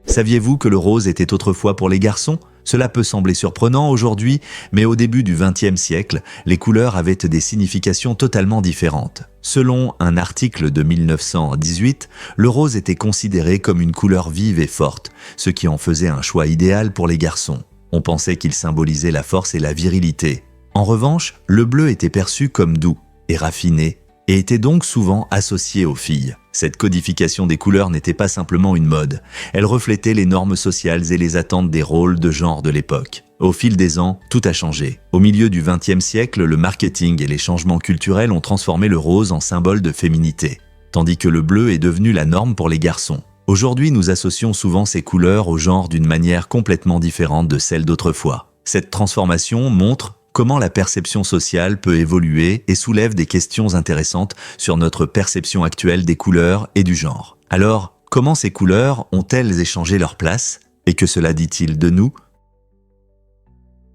Saviez-vous que le rose était autrefois pour les garçons? Cela peut sembler surprenant aujourd'hui, mais au début du XXe siècle, les couleurs avaient des significations totalement différentes. Selon un article de 1918, le rose était considéré comme une couleur vive et forte, ce qui en faisait un choix idéal pour les garçons. On pensait qu'il symbolisait la force et la virilité. En revanche, le bleu était perçu comme doux et raffiné, et était donc souvent associé aux filles. Cette codification des couleurs n'était pas simplement une mode, elle reflétait les normes sociales et les attentes des rôles de genre de l'époque. Au fil des ans, tout a changé. Au milieu du XXe siècle, le marketing et les changements culturels ont transformé le rose en symbole de féminité, tandis que le bleu est devenu la norme pour les garçons. Aujourd'hui, nous associons souvent ces couleurs au genre d'une manière complètement différente de celle d'autrefois. Cette transformation montre comment la perception sociale peut évoluer et soulève des questions intéressantes sur notre perception actuelle des couleurs et du genre. Alors, comment ces couleurs ont-elles échangé leur place et que cela dit-il de nous ?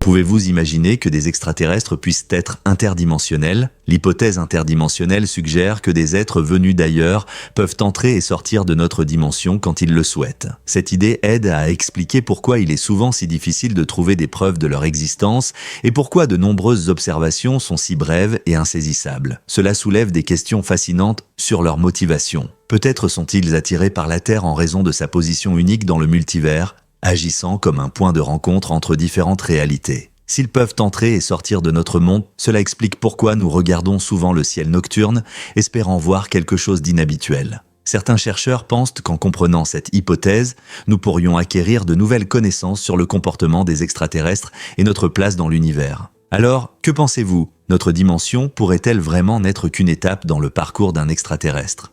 Pouvez-vous imaginer que des extraterrestres puissent être interdimensionnels? L'hypothèse interdimensionnelle suggère que des êtres venus d'ailleurs peuvent entrer et sortir de notre dimension quand ils le souhaitent. Cette idée aide à expliquer pourquoi il est souvent si difficile de trouver des preuves de leur existence et pourquoi de nombreuses observations sont si brèves et insaisissables. Cela soulève des questions fascinantes sur leur motivation. Peut-être sont-ils attirés par la Terre en raison de sa position unique dans le multivers, agissant comme un point de rencontre entre différentes réalités. S'ils peuvent entrer et sortir de notre monde, cela explique pourquoi nous regardons souvent le ciel nocturne, espérant voir quelque chose d'inhabituel. Certains chercheurs pensent qu'en comprenant cette hypothèse, nous pourrions acquérir de nouvelles connaissances sur le comportement des extraterrestres et notre place dans l'univers. Alors, que pensez-vous? Notre dimension pourrait-elle vraiment n'être qu'une étape dans le parcours d'un extraterrestre?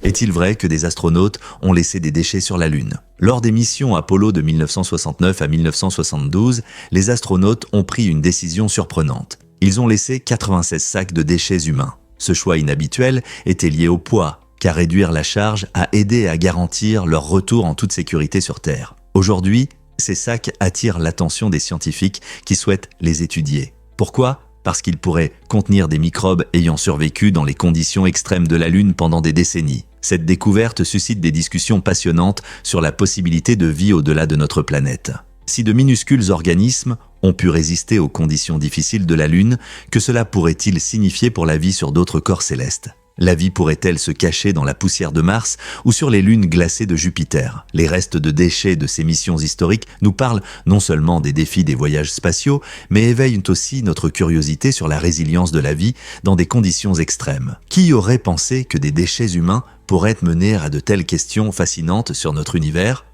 Est-il vrai que des astronautes ont laissé des déchets sur la Lune? Lors des missions Apollo de 1969 à 1972, les astronautes ont pris une décision surprenante. Ils ont laissé 96 sacs de déchets humains. Ce choix inhabituel était lié au poids, car réduire la charge a aidé à garantir leur retour en toute sécurité sur Terre. Aujourd'hui, ces sacs attirent l'attention des scientifiques qui souhaitent les étudier. Pourquoi ? Parce qu'ils pourraient contenir des microbes ayant survécu dans les conditions extrêmes de la Lune pendant des décennies. Cette découverte suscite des discussions passionnantes sur la possibilité de vie au-delà de notre planète. Si de minuscules organismes ont pu résister aux conditions difficiles de la Lune, que cela pourrait-il signifier pour la vie sur d'autres corps célestes ? La vie pourrait-elle se cacher dans la poussière de Mars ou sur les lunes glacées de Jupiter? Les restes de déchets de ces missions historiques nous parlent non seulement des défis des voyages spatiaux, mais éveillent aussi notre curiosité sur la résilience de la vie dans des conditions extrêmes. Qui aurait pensé que des déchets humains pourraient mener à de telles questions fascinantes sur notre univers?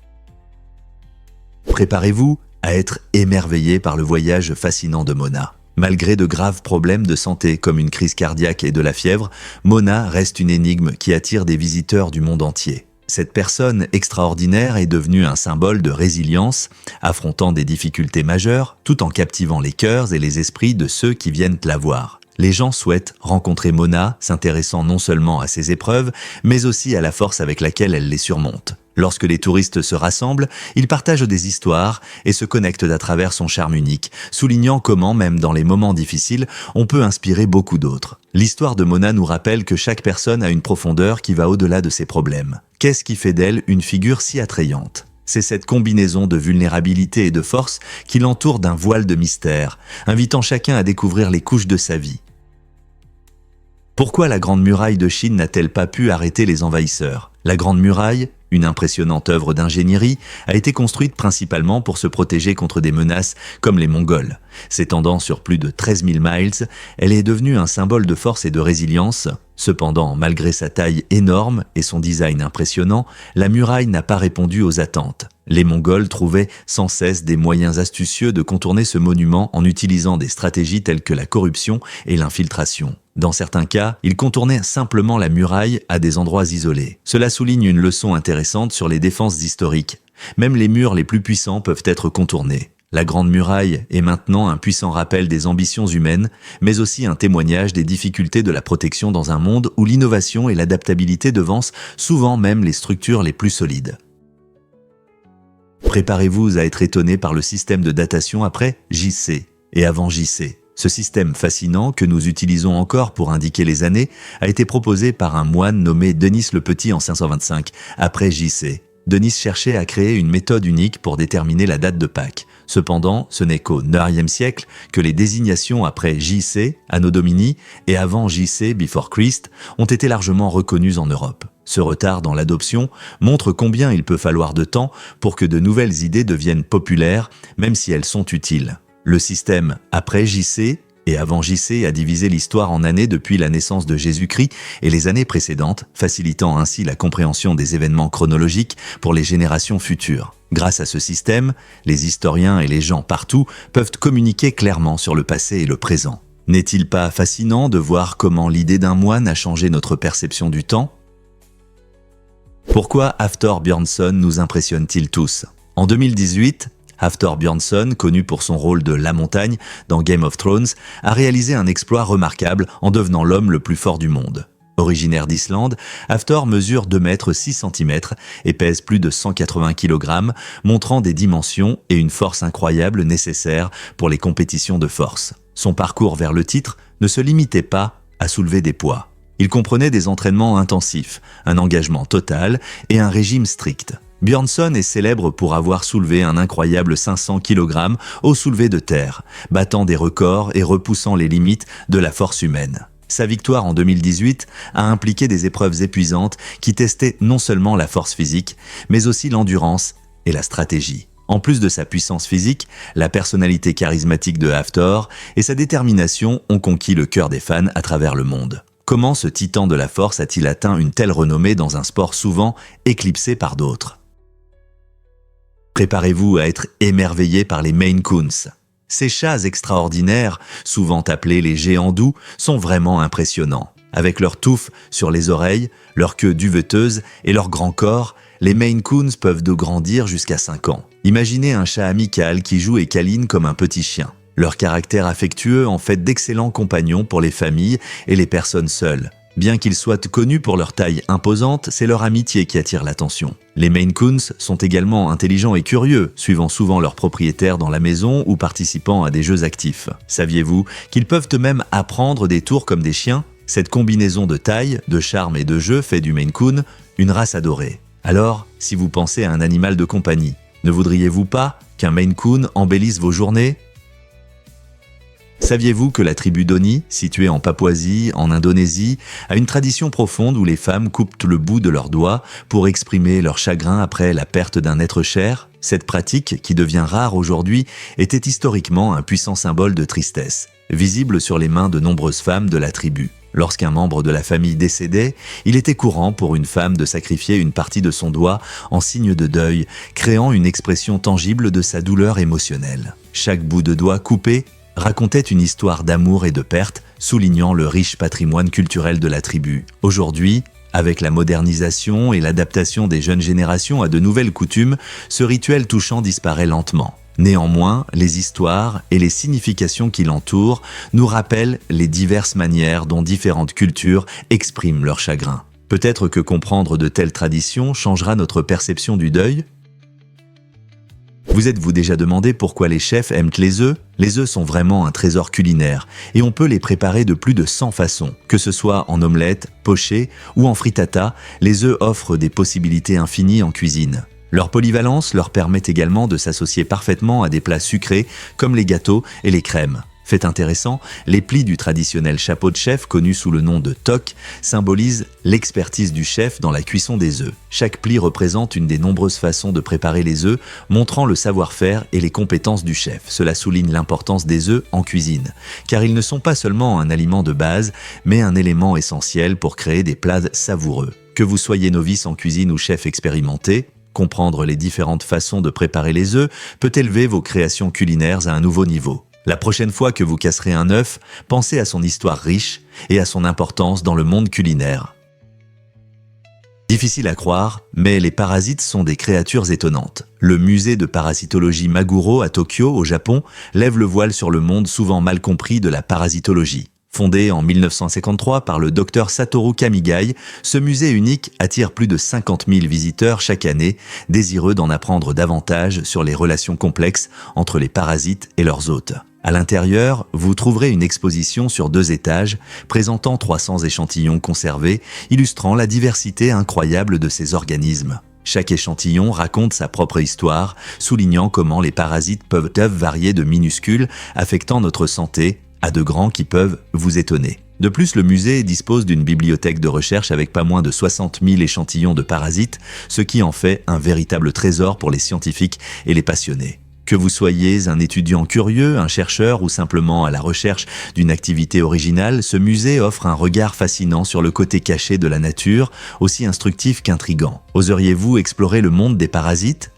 Préparez-vous à être émerveillé par le voyage fascinant de Mona. Malgré de graves problèmes de santé comme une crise cardiaque et de la fièvre, Mona reste une énigme qui attire des visiteurs du monde entier. Cette personne extraordinaire est devenue un symbole de résilience, affrontant des difficultés majeures, tout en captivant les cœurs et les esprits de ceux qui viennent la voir. Les gens souhaitent rencontrer Mona, s'intéressant non seulement à ses épreuves, mais aussi à la force avec laquelle elle les surmonte. Lorsque les touristes se rassemblent, ils partagent des histoires et se connectent à travers son charme unique, soulignant comment, même dans les moments difficiles, on peut inspirer beaucoup d'autres. L'histoire de Mona nous rappelle que chaque personne a une profondeur qui va au-delà de ses problèmes. Qu'est-ce qui fait d'elle une figure si attrayante ? C'est cette combinaison de vulnérabilité et de force qui l'entoure d'un voile de mystère, invitant chacun à découvrir les couches de sa vie. Pourquoi la Grande Muraille de Chine n'a-t-elle pas pu arrêter les envahisseurs ? La Grande Muraille, une impressionnante œuvre d'ingénierie, a été construite principalement pour se protéger contre des menaces comme les Mongols. S'étendant sur plus de 13 000 miles, elle est devenue un symbole de force et de résilience. Cependant, malgré sa taille énorme et son design impressionnant, la muraille n'a pas répondu aux attentes. Les Mongols trouvaient sans cesse des moyens astucieux de contourner ce monument en utilisant des stratégies telles que la corruption et l'infiltration. Dans certains cas, ils contournaient simplement la muraille à des endroits isolés. Cela souligne une leçon intéressante sur les défenses historiques. Même les murs les plus puissants peuvent être contournés. La Grande Muraille est maintenant un puissant rappel des ambitions humaines, mais aussi un témoignage des difficultés de la protection dans un monde où l'innovation et l'adaptabilité devancent souvent même les structures les plus solides. Préparez-vous à être étonné par le système de datation après JC et avant JC. Ce système fascinant, que nous utilisons encore pour indiquer les années, a été proposé par un moine nommé Denis le Petit en 525, après JC. Denis cherchait à créer une méthode unique pour déterminer la date de Pâques. Cependant, ce n'est qu'au IXe siècle que les désignations après JC, Anno Domini, et avant JC, Before Christ, ont été largement reconnues en Europe. Ce retard dans l'adoption montre combien il peut falloir de temps pour que de nouvelles idées deviennent populaires, même si elles sont utiles. Le système après JC et avant JC a divisé l'histoire en années depuis la naissance de Jésus-Christ et les années précédentes, facilitant ainsi la compréhension des événements chronologiques pour les générations futures. Grâce à ce système, les historiens et les gens partout peuvent communiquer clairement sur le passé et le présent. N'est-il pas fascinant de voir comment l'idée d'un moine a changé notre perception du temps ? Pourquoi Hafthor Björnsson nous impressionne-t-il tous ? En 2018, Hafthor Björnsson, connu pour son rôle de La Montagne dans Game of Thrones, a réalisé un exploit remarquable en devenant l'homme le plus fort du monde. Originaire d'Islande, Hafthor mesure 2 mètres 6 cm et pèse plus de 180 kg, montrant des dimensions et une force incroyable nécessaires pour les compétitions de force. Son parcours vers le titre ne se limitait pas à soulever des poids. Il comprenait des entraînements intensifs, un engagement total et un régime strict. Björnsson est célèbre pour avoir soulevé un incroyable 500 kg au soulevé de terre, battant des records et repoussant les limites de la force humaine. Sa victoire en 2018 a impliqué des épreuves épuisantes qui testaient non seulement la force physique, mais aussi l'endurance et la stratégie. En plus de sa puissance physique, la personnalité charismatique de Hafthor et sa détermination ont conquis le cœur des fans à travers le monde. Comment ce titan de la force a-t-il atteint une telle renommée dans un sport souvent éclipsé par d'autres ? Préparez-vous à être émerveillé par les Maine Coons. Ces chats extraordinaires, souvent appelés les géants doux, sont vraiment impressionnants. Avec leurs touffes sur les oreilles, leur queue duveteuse et leur grand corps, les Maine Coons peuvent grandir jusqu'à 5 ans. Imaginez un chat amical qui joue et câline comme un petit chien. Leur caractère affectueux en fait d'excellents compagnons pour les familles et les personnes seules. Bien qu'ils soient connus pour leur taille imposante, c'est leur amitié qui attire l'attention. Les Maine Coons sont également intelligents et curieux, suivant souvent leurs propriétaires dans la maison ou participant à des jeux actifs. Saviez-vous qu'ils peuvent eux-mêmes apprendre des tours comme des chiens ? Cette combinaison de taille, de charme et de jeu fait du Maine Coon une race adorée. Alors, si vous pensez à un animal de compagnie, ne voudriez-vous pas qu'un Maine Coon embellisse vos journées ? Saviez-vous que la tribu Doni, située en Papouasie, en Indonésie, a une tradition profonde où les femmes coupent le bout de leurs doigts pour exprimer leur chagrin après la perte d'un être cher ? Cette pratique, qui devient rare aujourd'hui, était historiquement un puissant symbole de tristesse, visible sur les mains de nombreuses femmes de la tribu. Lorsqu'un membre de la famille décédait, il était courant pour une femme de sacrifier une partie de son doigt en signe de deuil, créant une expression tangible de sa douleur émotionnelle. Chaque bout de doigt coupé racontait une histoire d'amour et de perte, soulignant le riche patrimoine culturel de la tribu. Aujourd'hui, avec la modernisation et l'adaptation des jeunes générations à de nouvelles coutumes, ce rituel touchant disparaît lentement. Néanmoins, les histoires et les significations qui l'entourent nous rappellent les diverses manières dont différentes cultures expriment leur chagrin. Peut-être que comprendre de telles traditions changera notre perception du deuil. Vous êtes-vous déjà demandé pourquoi les chefs aiment les œufs ? Les œufs sont vraiment un trésor culinaire et on peut les préparer de plus de 100 façons. Que ce soit en omelette, poché ou en frittata, les œufs offrent des possibilités infinies en cuisine. Leur polyvalence leur permet également de s'associer parfaitement à des plats sucrés comme les gâteaux et les crèmes. Fait intéressant, les plis du traditionnel chapeau de chef, connu sous le nom de toque, symbolisent l'expertise du chef dans la cuisson des œufs. Chaque pli représente une des nombreuses façons de préparer les œufs, montrant le savoir-faire et les compétences du chef. Cela souligne l'importance des œufs en cuisine, car ils ne sont pas seulement un aliment de base, mais un élément essentiel pour créer des plats savoureux. Que vous soyez novice en cuisine ou chef expérimenté, comprendre les différentes façons de préparer les œufs peut élever vos créations culinaires à un nouveau niveau. La prochaine fois que vous casserez un œuf, pensez à son histoire riche et à son importance dans le monde culinaire. Difficile à croire, mais les parasites sont des créatures étonnantes. Le musée de parasitologie Maguro à Tokyo, au Japon, lève le voile sur le monde souvent mal compris de la parasitologie. Fondé en 1953 par le docteur Satoru Kamigai, ce musée unique attire plus de 50 000 visiteurs chaque année, désireux d'en apprendre davantage sur les relations complexes entre les parasites et leurs hôtes. À l'intérieur, vous trouverez une exposition sur 2 étages, présentant 300 échantillons conservés, illustrant la diversité incroyable de ces organismes. Chaque échantillon raconte sa propre histoire, soulignant comment les parasites peuvent varier de minuscules, affectant notre santé, à de grands qui peuvent vous étonner. De plus, le musée dispose d'une bibliothèque de recherche avec pas moins de 60 000 échantillons de parasites, ce qui en fait un véritable trésor pour les scientifiques et les passionnés. Que vous soyez un étudiant curieux, un chercheur ou simplement à la recherche d'une activité originale, ce musée offre un regard fascinant sur le côté caché de la nature, aussi instructif qu'intrigant. Oseriez-vous explorer le monde des parasites ?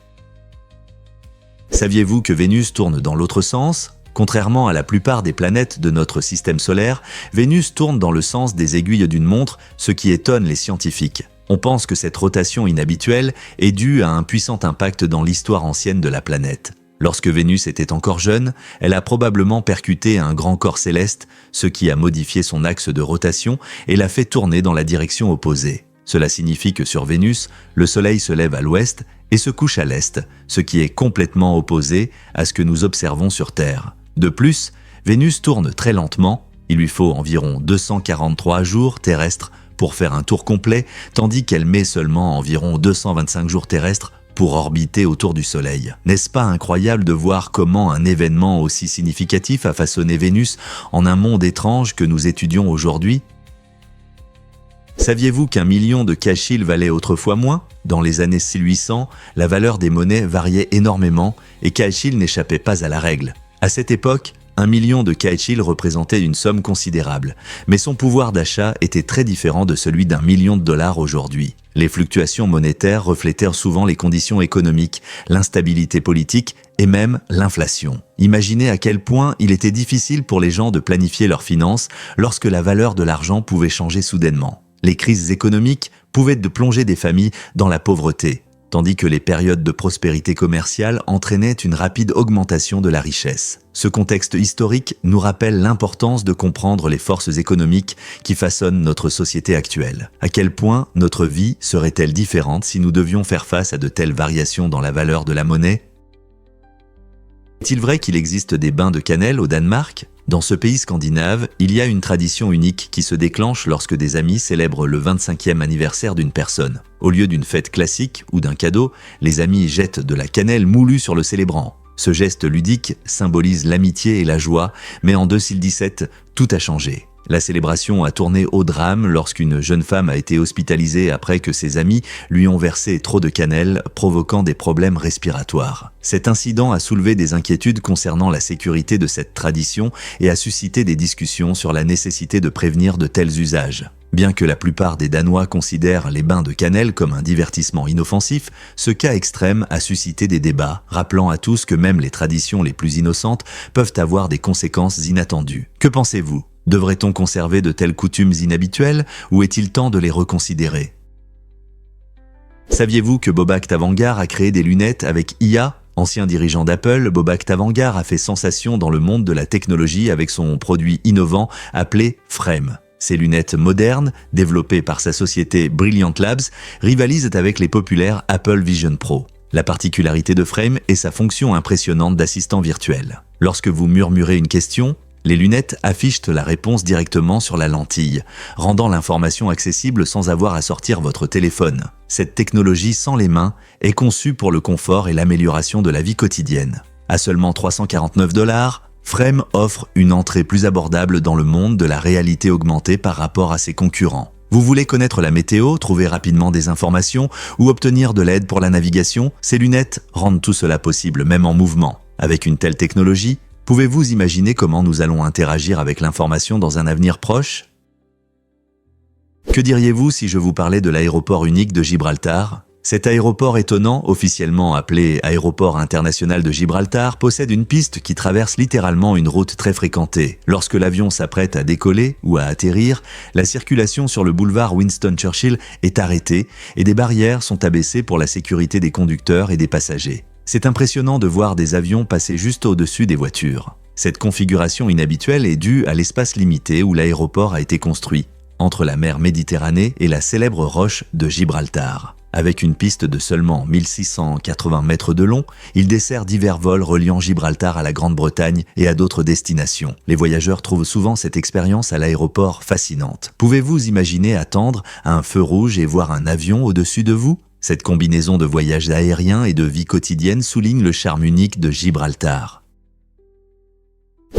Saviez-vous que Vénus tourne dans l'autre sens ? Contrairement à la plupart des planètes de notre système solaire, Vénus tourne dans le sens des aiguilles d'une montre, ce qui étonne les scientifiques. On pense que cette rotation inhabituelle est due à un puissant impact dans l'histoire ancienne de la planète. Lorsque Vénus était encore jeune, elle a probablement percuté un grand corps céleste, ce qui a modifié son axe de rotation et l'a fait tourner dans la direction opposée. Cela signifie que sur Vénus, le Soleil se lève à l'ouest et se couche à l'est, ce qui est complètement opposé à ce que nous observons sur Terre. De plus, Vénus tourne très lentement, il lui faut environ 243 jours terrestres pour faire un tour complet, tandis qu'elle met seulement environ 225 jours terrestres pour orbiter autour du Soleil. N'est-ce pas incroyable de voir comment un événement aussi significatif a façonné Vénus en un monde étrange que nous étudions aujourd'hui ? Saviez-vous qu'1 million de kachil valait autrefois moins ? Dans les années 1800, la valeur des monnaies variait énormément et kachil n'échappait pas à la règle. À cette époque, 1 million de kachil représentait une somme considérable, mais son pouvoir d'achat était très différent de celui d'1 million de dollars aujourd'hui. Les fluctuations monétaires reflétèrent souvent les conditions économiques, l'instabilité politique et même l'inflation. Imaginez à quel point il était difficile pour les gens de planifier leurs finances lorsque la valeur de l'argent pouvait changer soudainement. Les crises économiques pouvaient plonger des familles dans la pauvreté, tandis que les périodes de prospérité commerciale entraînaient une rapide augmentation de la richesse. Ce contexte historique nous rappelle l'importance de comprendre les forces économiques qui façonnent notre société actuelle. À quel point notre vie serait-elle différente si nous devions faire face à de telles variations dans la valeur de la monnaie ? Est-il vrai qu'il existe des bains de cannelle au Danemark ? Dans ce pays scandinave, il y a une tradition unique qui se déclenche lorsque des amis célèbrent le 25e anniversaire d'une personne. Au lieu d'une fête classique ou d'un cadeau, les amis jettent de la cannelle moulue sur le célébrant. Ce geste ludique symbolise l'amitié et la joie, mais en 2017, tout a changé. La célébration a tourné au drame lorsqu'une jeune femme a été hospitalisée après que ses amis lui ont versé trop de cannelle, provoquant des problèmes respiratoires. Cet incident a soulevé des inquiétudes concernant la sécurité de cette tradition et a suscité des discussions sur la nécessité de prévenir de tels usages. Bien que la plupart des Danois considèrent les bains de cannelle comme un divertissement inoffensif, ce cas extrême a suscité des débats, rappelant à tous que même les traditions les plus innocentes peuvent avoir des conséquences inattendues. Que pensez-vous ? Devrait-on conserver de telles coutumes inhabituelles ou est-il temps de les reconsidérer ? Saviez-vous que Bobak Tavangar a créé des lunettes avec IA ? Ancien dirigeant d'Apple, Bobak Tavangar a fait sensation dans le monde de la technologie avec son produit innovant appelé Frame. Ces lunettes modernes, développées par sa société Brilliant Labs, rivalisent avec les populaires Apple Vision Pro. La particularité de Frame est sa fonction impressionnante d'assistant virtuel. Lorsque vous murmurez une question, les lunettes affichent la réponse directement sur la lentille, rendant l'information accessible sans avoir à sortir votre téléphone. Cette technologie sans les mains est conçue pour le confort et l'amélioration de la vie quotidienne. À seulement 349 $, Frame offre une entrée plus abordable dans le monde de la réalité augmentée par rapport à ses concurrents. Vous voulez connaître la météo, trouver rapidement des informations ou obtenir de l'aide pour la navigation ? Ces lunettes rendent tout cela possible, même en mouvement. Avec une telle technologie, pouvez-vous imaginer comment nous allons interagir avec l'information dans un avenir proche ? Que diriez-vous si je vous parlais de l'aéroport unique de Gibraltar ? Cet aéroport étonnant, officiellement appelé Aéroport international de Gibraltar, possède une piste qui traverse littéralement une route très fréquentée. Lorsque l'avion s'apprête à décoller ou à atterrir, la circulation sur le boulevard Winston Churchill est arrêtée et des barrières sont abaissées pour la sécurité des conducteurs et des passagers. C'est impressionnant de voir des avions passer juste au-dessus des voitures. Cette configuration inhabituelle est due à l'espace limité où l'aéroport a été construit, entre la mer Méditerranée et la célèbre roche de Gibraltar. Avec une piste de seulement 1680 mètres de long, il dessert divers vols reliant Gibraltar à la Grande-Bretagne et à d'autres destinations. Les voyageurs trouvent souvent cette expérience à l'aéroport fascinante. Pouvez-vous imaginer attendre à un feu rouge et voir un avion au-dessus de vous ? Cette combinaison de voyages aériens et de vie quotidienne souligne le charme unique de Gibraltar.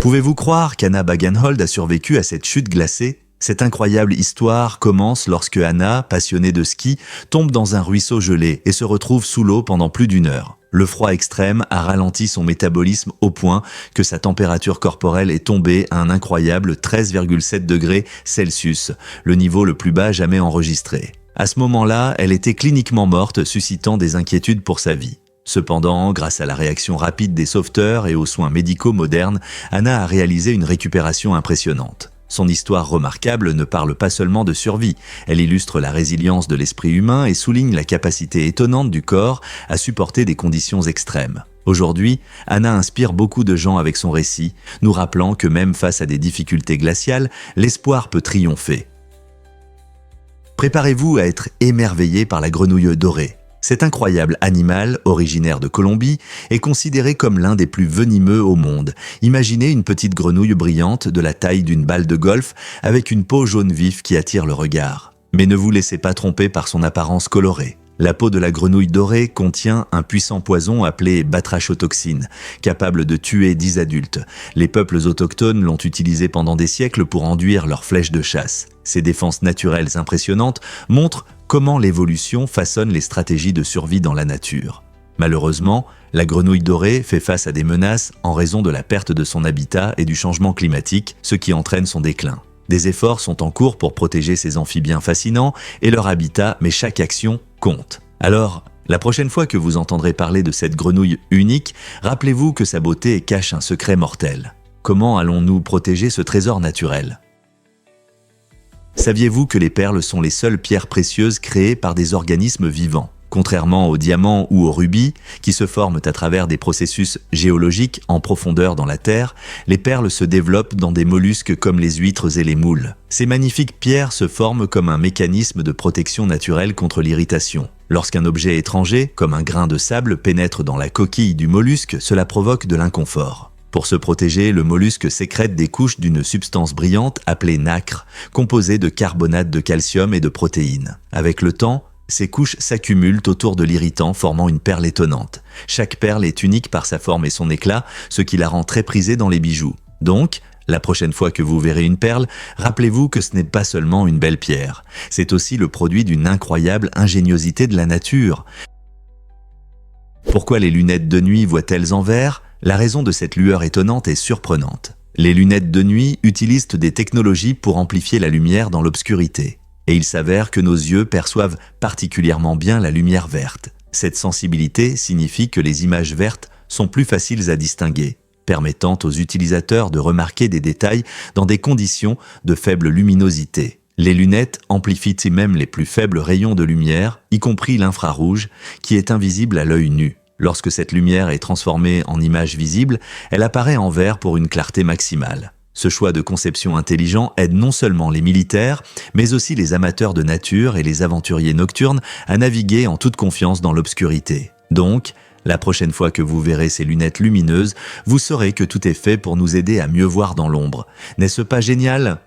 Pouvez-vous croire qu'Anna Bagenhold a survécu à cette chute glacée ? Cette incroyable histoire commence lorsque Anna, passionnée de ski, tombe dans un ruisseau gelé et se retrouve sous l'eau pendant plus d'1 heure. Le froid extrême a ralenti son métabolisme au point que sa température corporelle est tombée à un incroyable 13,7 degrés Celsius, le niveau le plus bas jamais enregistré. À ce moment-là, elle était cliniquement morte, suscitant des inquiétudes pour sa vie. Cependant, grâce à la réaction rapide des sauveteurs et aux soins médicaux modernes, Anna a réalisé une récupération impressionnante. Son histoire remarquable ne parle pas seulement de survie, elle illustre la résilience de l'esprit humain et souligne la capacité étonnante du corps à supporter des conditions extrêmes. Aujourd'hui, Anna inspire beaucoup de gens avec son récit, nous rappelant que même face à des difficultés glaciales, l'espoir peut triompher. Préparez-vous à être émerveillé par la grenouille dorée. Cet incroyable animal, originaire de Colombie, est considéré comme l'un des plus venimeux au monde. Imaginez une petite grenouille brillante de la taille d'une balle de golf avec une peau jaune vif qui attire le regard. Mais ne vous laissez pas tromper par son apparence colorée. La peau de la grenouille dorée contient un puissant poison appelé batrachotoxine, capable de tuer 10 adultes. Les peuples autochtones l'ont utilisé pendant des siècles pour enduire leurs flèches de chasse. Ces défenses naturelles impressionnantes montrent comment l'évolution façonne les stratégies de survie dans la nature. Malheureusement, la grenouille dorée fait face à des menaces en raison de la perte de son habitat et du changement climatique, ce qui entraîne son déclin. Des efforts sont en cours pour protéger ces amphibiens fascinants et leur habitat, mais chaque action compte. Alors, la prochaine fois que vous entendrez parler de cette grenouille unique, rappelez-vous que sa beauté cache un secret mortel. Comment allons-nous protéger ce trésor naturel ? Saviez-vous que les perles sont les seules pierres précieuses créées par des organismes vivants ? Contrairement aux diamants ou aux rubis, qui se forment à travers des processus géologiques en profondeur dans la terre, les perles se développent dans des mollusques comme les huîtres et les moules. Ces magnifiques pierres se forment comme un mécanisme de protection naturelle contre l'irritation. Lorsqu'un objet étranger, comme un grain de sable, pénètre dans la coquille du mollusque, cela provoque de l'inconfort. Pour se protéger, le mollusque sécrète des couches d'une substance brillante appelée nacre, composée de carbonate de calcium et de protéines. Avec le temps, ces couches s'accumulent autour de l'irritant, formant une perle étonnante. Chaque perle est unique par sa forme et son éclat, ce qui la rend très prisée dans les bijoux. Donc, la prochaine fois que vous verrez une perle, rappelez-vous que ce n'est pas seulement une belle pierre. C'est aussi le produit d'une incroyable ingéniosité de la nature. Pourquoi les lunettes de nuit voient-elles en vert ? La raison de cette lueur étonnante est surprenante. Les lunettes de nuit utilisent des technologies pour amplifier la lumière dans l'obscurité. Et il s'avère que nos yeux perçoivent particulièrement bien la lumière verte. Cette sensibilité signifie que les images vertes sont plus faciles à distinguer, permettant aux utilisateurs de remarquer des détails dans des conditions de faible luminosité. Les lunettes amplifient même les plus faibles rayons de lumière, y compris l'infrarouge, qui est invisible à l'œil nu. Lorsque cette lumière est transformée en image visible, elle apparaît en vert pour une clarté maximale. Ce choix de conception intelligent aide non seulement les militaires, mais aussi les amateurs de nature et les aventuriers nocturnes à naviguer en toute confiance dans l'obscurité. Donc, la prochaine fois que vous verrez ces lunettes lumineuses, vous saurez que tout est fait pour nous aider à mieux voir dans l'ombre. N'est-ce pas génial ?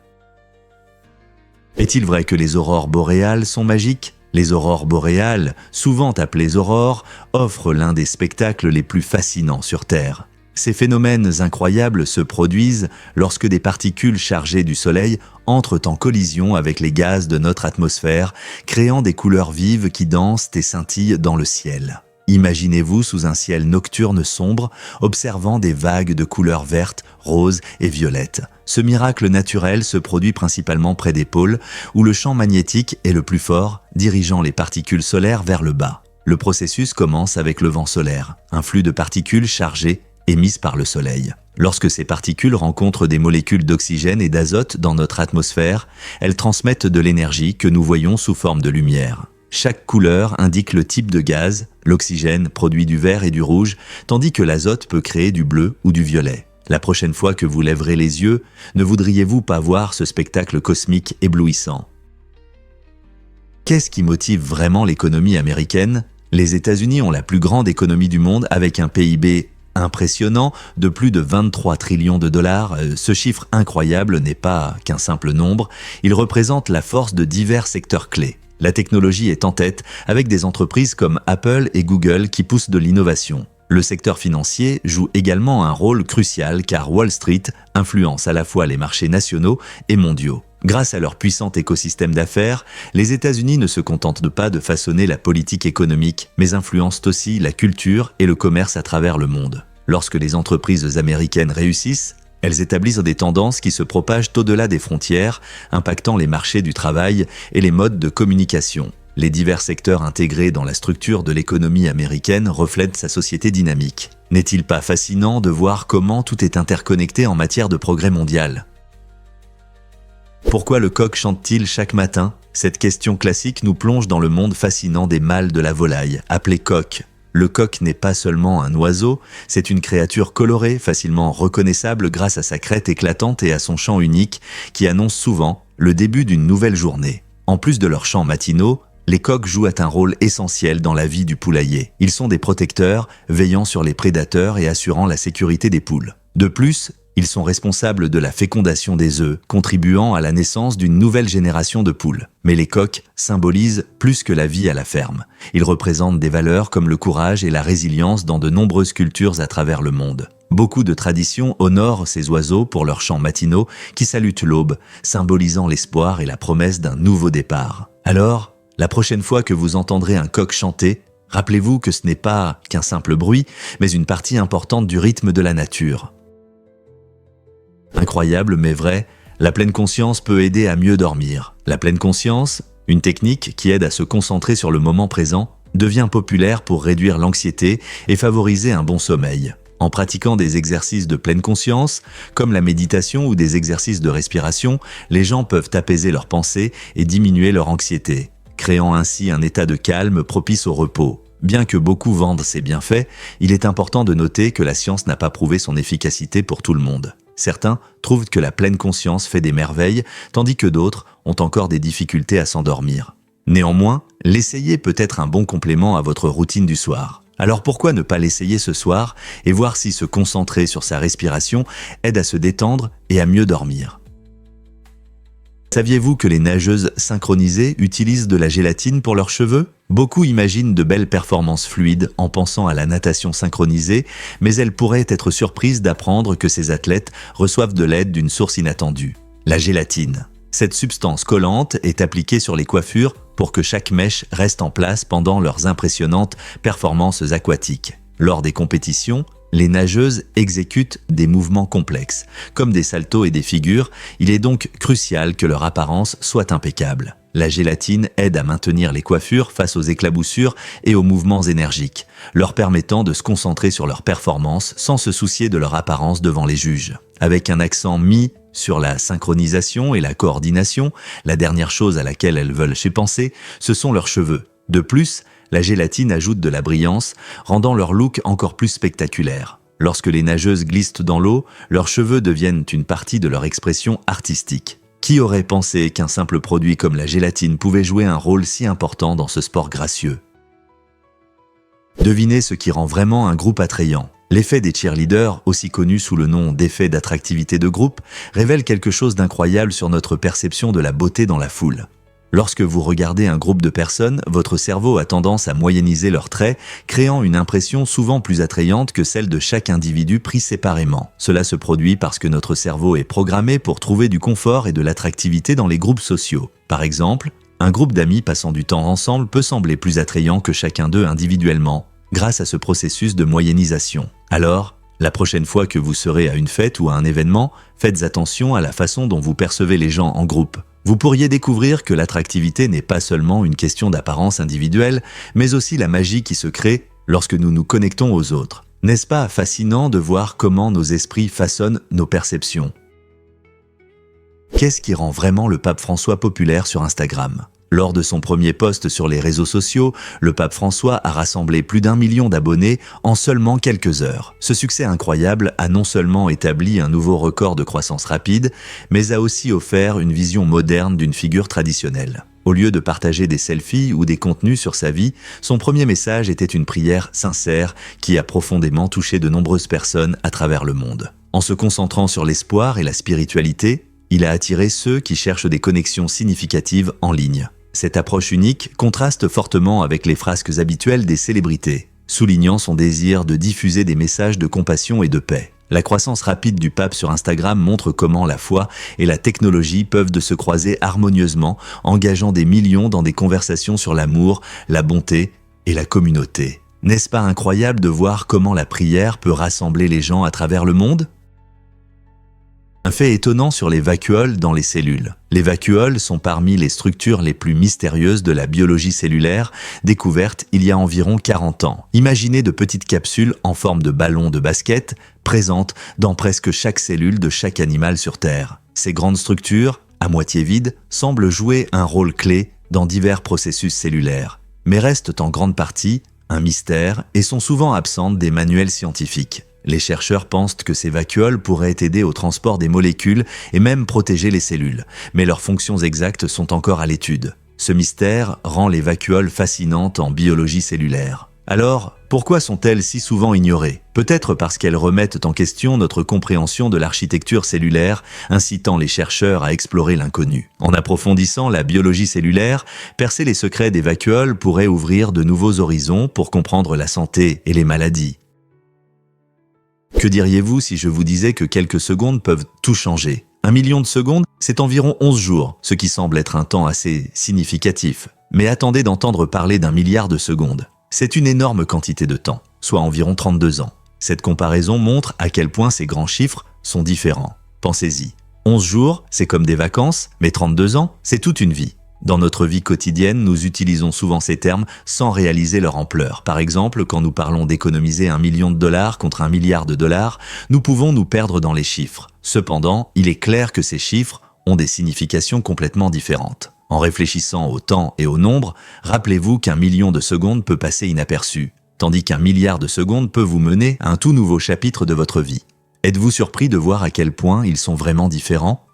Est-il vrai que les aurores boréales sont magiques ? Les aurores boréales, souvent appelées aurores, offrent l'un des spectacles les plus fascinants sur Terre. Ces phénomènes incroyables se produisent lorsque des particules chargées du Soleil entrent en collision avec les gaz de notre atmosphère, créant des couleurs vives qui dansent et scintillent dans le ciel. Imaginez-vous sous un ciel nocturne sombre, observant des vagues de couleurs vertes, roses et violettes. Ce miracle naturel se produit principalement près des pôles, où le champ magnétique est le plus fort, dirigeant les particules solaires vers le bas. Le processus commence avec le vent solaire, un flux de particules chargées émises par le Soleil. Lorsque ces particules rencontrent des molécules d'oxygène et d'azote dans notre atmosphère, elles transmettent de l'énergie que nous voyons sous forme de lumière. Chaque couleur indique le type de gaz, l'oxygène produit du vert et du rouge, tandis que l'azote peut créer du bleu ou du violet. La prochaine fois que vous lèverez les yeux, ne voudriez-vous pas voir ce spectacle cosmique éblouissant? Qu'est-ce qui motive vraiment l'économie américaine? Les États-Unis ont la plus grande économie du monde avec un PIB impressionnant de plus de 23 trillions de dollars. Ce chiffre incroyable n'est pas qu'un simple nombre, il représente la force de divers secteurs clés. La technologie est en tête avec des entreprises comme Apple et Google qui poussent de l'innovation. Le secteur financier joue également un rôle crucial car Wall Street influence à la fois les marchés nationaux et mondiaux. Grâce à leur puissant écosystème d'affaires, les États-Unis ne se contentent pas de façonner la politique économique, mais influencent aussi la culture et le commerce à travers le monde. Lorsque les entreprises américaines réussissent, elles établissent des tendances qui se propagent au-delà des frontières, impactant les marchés du travail et les modes de communication. Les divers secteurs intégrés dans la structure de l'économie américaine reflètent sa société dynamique. N'est-il pas fascinant de voir comment tout est interconnecté en matière de progrès mondial ? Pourquoi le coq chante-t-il chaque matin? Cette question classique nous plonge dans le monde fascinant des mâles de la volaille, appelé coq. Le coq n'est pas seulement un oiseau, c'est une créature colorée, facilement reconnaissable grâce à sa crête éclatante et à son chant unique qui annonce souvent le début d'une nouvelle journée. En plus de leurs chants matinaux, les coqs jouent un rôle essentiel dans la vie du poulailler. Ils sont des protecteurs, veillant sur les prédateurs et assurant la sécurité des poules. De plus, ils sont responsables de la fécondation des œufs, contribuant à la naissance d'une nouvelle génération de poules. Mais les coqs symbolisent plus que la vie à la ferme. Ils représentent des valeurs comme le courage et la résilience dans de nombreuses cultures à travers le monde. Beaucoup de traditions honorent ces oiseaux pour leurs chants matinaux qui salutent l'aube, symbolisant l'espoir et la promesse d'un nouveau départ. Alors, la prochaine fois que vous entendrez un coq chanter, rappelez-vous que ce n'est pas qu'un simple bruit, mais une partie importante du rythme de la nature. Incroyable mais vrai, la pleine conscience peut aider à mieux dormir. La pleine conscience, une technique qui aide à se concentrer sur le moment présent, devient populaire pour réduire l'anxiété et favoriser un bon sommeil. En pratiquant des exercices de pleine conscience, comme la méditation ou des exercices de respiration, les gens peuvent apaiser leurs pensées et diminuer leur anxiété, créant ainsi un état de calme propice au repos. Bien que beaucoup vendent ces bienfaits, il est important de noter que la science n'a pas prouvé son efficacité pour tout le monde. Certains trouvent que la pleine conscience fait des merveilles, tandis que d'autres ont encore des difficultés à s'endormir. Néanmoins, l'essayer peut être un bon complément à votre routine du soir. Alors pourquoi ne pas l'essayer ce soir et voir si se concentrer sur sa respiration aide à se détendre et à mieux dormir? Saviez-vous que les nageuses synchronisées utilisent de la gélatine pour leurs cheveux? Beaucoup imaginent de belles performances fluides en pensant à la natation synchronisée, mais elles pourraient être surprises d'apprendre que ces athlètes reçoivent de l'aide d'une source inattendue, la gélatine. Cette substance collante est appliquée sur les coiffures pour que chaque mèche reste en place pendant leurs impressionnantes performances aquatiques. Lors des compétitions, les nageuses exécutent des mouvements complexes, comme des saltos et des figures. Il est donc crucial que leur apparence soit impeccable. La gélatine aide à maintenir les coiffures face aux éclaboussures et aux mouvements énergiques, leur permettant de se concentrer sur leur performance sans se soucier de leur apparence devant les juges. Avec un accent mis sur la synchronisation et la coordination, la dernière chose à laquelle elles veulent penser, ce sont leurs cheveux. De plus, la gélatine ajoute de la brillance, rendant leur look encore plus spectaculaire. Lorsque les nageuses glissent dans l'eau, leurs cheveux deviennent une partie de leur expression artistique. Qui aurait pensé qu'un simple produit comme la gélatine pouvait jouer un rôle si important dans ce sport gracieux? Devinez ce qui rend vraiment un groupe attrayant. L'effet des cheerleaders, aussi connu sous le nom d'effet d'attractivité de groupe, révèle quelque chose d'incroyable sur notre perception de la beauté dans la foule. Lorsque vous regardez un groupe de personnes, votre cerveau a tendance à moyenniser leurs traits, créant une impression souvent plus attrayante que celle de chaque individu pris séparément. Cela se produit parce que notre cerveau est programmé pour trouver du confort et de l'attractivité dans les groupes sociaux. Par exemple, un groupe d'amis passant du temps ensemble peut sembler plus attrayant que chacun d'eux individuellement, grâce à ce processus de moyennisation. Alors, la prochaine fois que vous serez à une fête ou à un événement, faites attention à la façon dont vous percevez les gens en groupe. Vous pourriez découvrir que l'attractivité n'est pas seulement une question d'apparence individuelle, mais aussi la magie qui se crée lorsque nous nous connectons aux autres. N'est-ce pas fascinant de voir comment nos esprits façonnent nos perceptions? Qu'est-ce qui rend vraiment le pape François populaire sur Instagram? Lors de son premier post sur les réseaux sociaux, le pape François a rassemblé plus d'1 million d'abonnés en seulement quelques heures. Ce succès incroyable a non seulement établi un nouveau record de croissance rapide, mais a aussi offert une vision moderne d'une figure traditionnelle. Au lieu de partager des selfies ou des contenus sur sa vie, son premier message était une prière sincère qui a profondément touché de nombreuses personnes à travers le monde. En se concentrant sur l'espoir et la spiritualité, il a attiré ceux qui cherchent des connexions significatives en ligne. Cette approche unique contraste fortement avec les frasques habituelles des célébrités, soulignant son désir de diffuser des messages de compassion et de paix. La croissance rapide du pape sur Instagram montre comment la foi et la technologie peuvent se croiser harmonieusement, engageant des millions dans des conversations sur l'amour, la bonté et la communauté. N'est-ce pas incroyable de voir comment la prière peut rassembler les gens à travers le monde ? Un fait étonnant sur les vacuoles dans les cellules. Les vacuoles sont parmi les structures les plus mystérieuses de la biologie cellulaire, découvertes il y a environ 40 ans. Imaginez de petites capsules en forme de ballon de basket, présentes dans presque chaque cellule de chaque animal sur Terre. Ces grandes structures, à moitié vides, semblent jouer un rôle clé dans divers processus cellulaires, mais restent en grande partie un mystère et sont souvent absentes des manuels scientifiques. Les chercheurs pensent que ces vacuoles pourraient aider au transport des molécules et même protéger les cellules, mais leurs fonctions exactes sont encore à l'étude. Ce mystère rend les vacuoles fascinantes en biologie cellulaire. Alors, pourquoi sont-elles si souvent ignorées? Peut-être parce qu'elles remettent en question notre compréhension de l'architecture cellulaire, incitant les chercheurs à explorer l'inconnu. En approfondissant la biologie cellulaire, percer les secrets des vacuoles pourrait ouvrir de nouveaux horizons pour comprendre la santé et les maladies. Que diriez-vous si je vous disais que quelques secondes peuvent tout changer? 1 million de secondes, c'est environ 11 jours, ce qui semble être un temps assez significatif. Mais attendez d'entendre parler d'1 milliard de secondes. C'est une énorme quantité de temps, soit environ 32 ans. Cette comparaison montre à quel point ces grands chiffres sont différents. Pensez-y. 11 jours, c'est comme des vacances, mais 32 ans, c'est toute une vie. Dans notre vie quotidienne, nous utilisons souvent ces termes sans réaliser leur ampleur. Par exemple, quand nous parlons d'économiser 1 million de dollars contre 1 milliard de dollars, nous pouvons nous perdre dans les chiffres. Cependant, il est clair que ces chiffres ont des significations complètement différentes. En réfléchissant au temps et au nombre, rappelez-vous qu'1 million de secondes peut passer inaperçu, tandis qu'1 milliard de secondes peut vous mener à un tout nouveau chapitre de votre vie. Êtes-vous surpris de voir à quel point ils sont vraiment différents ?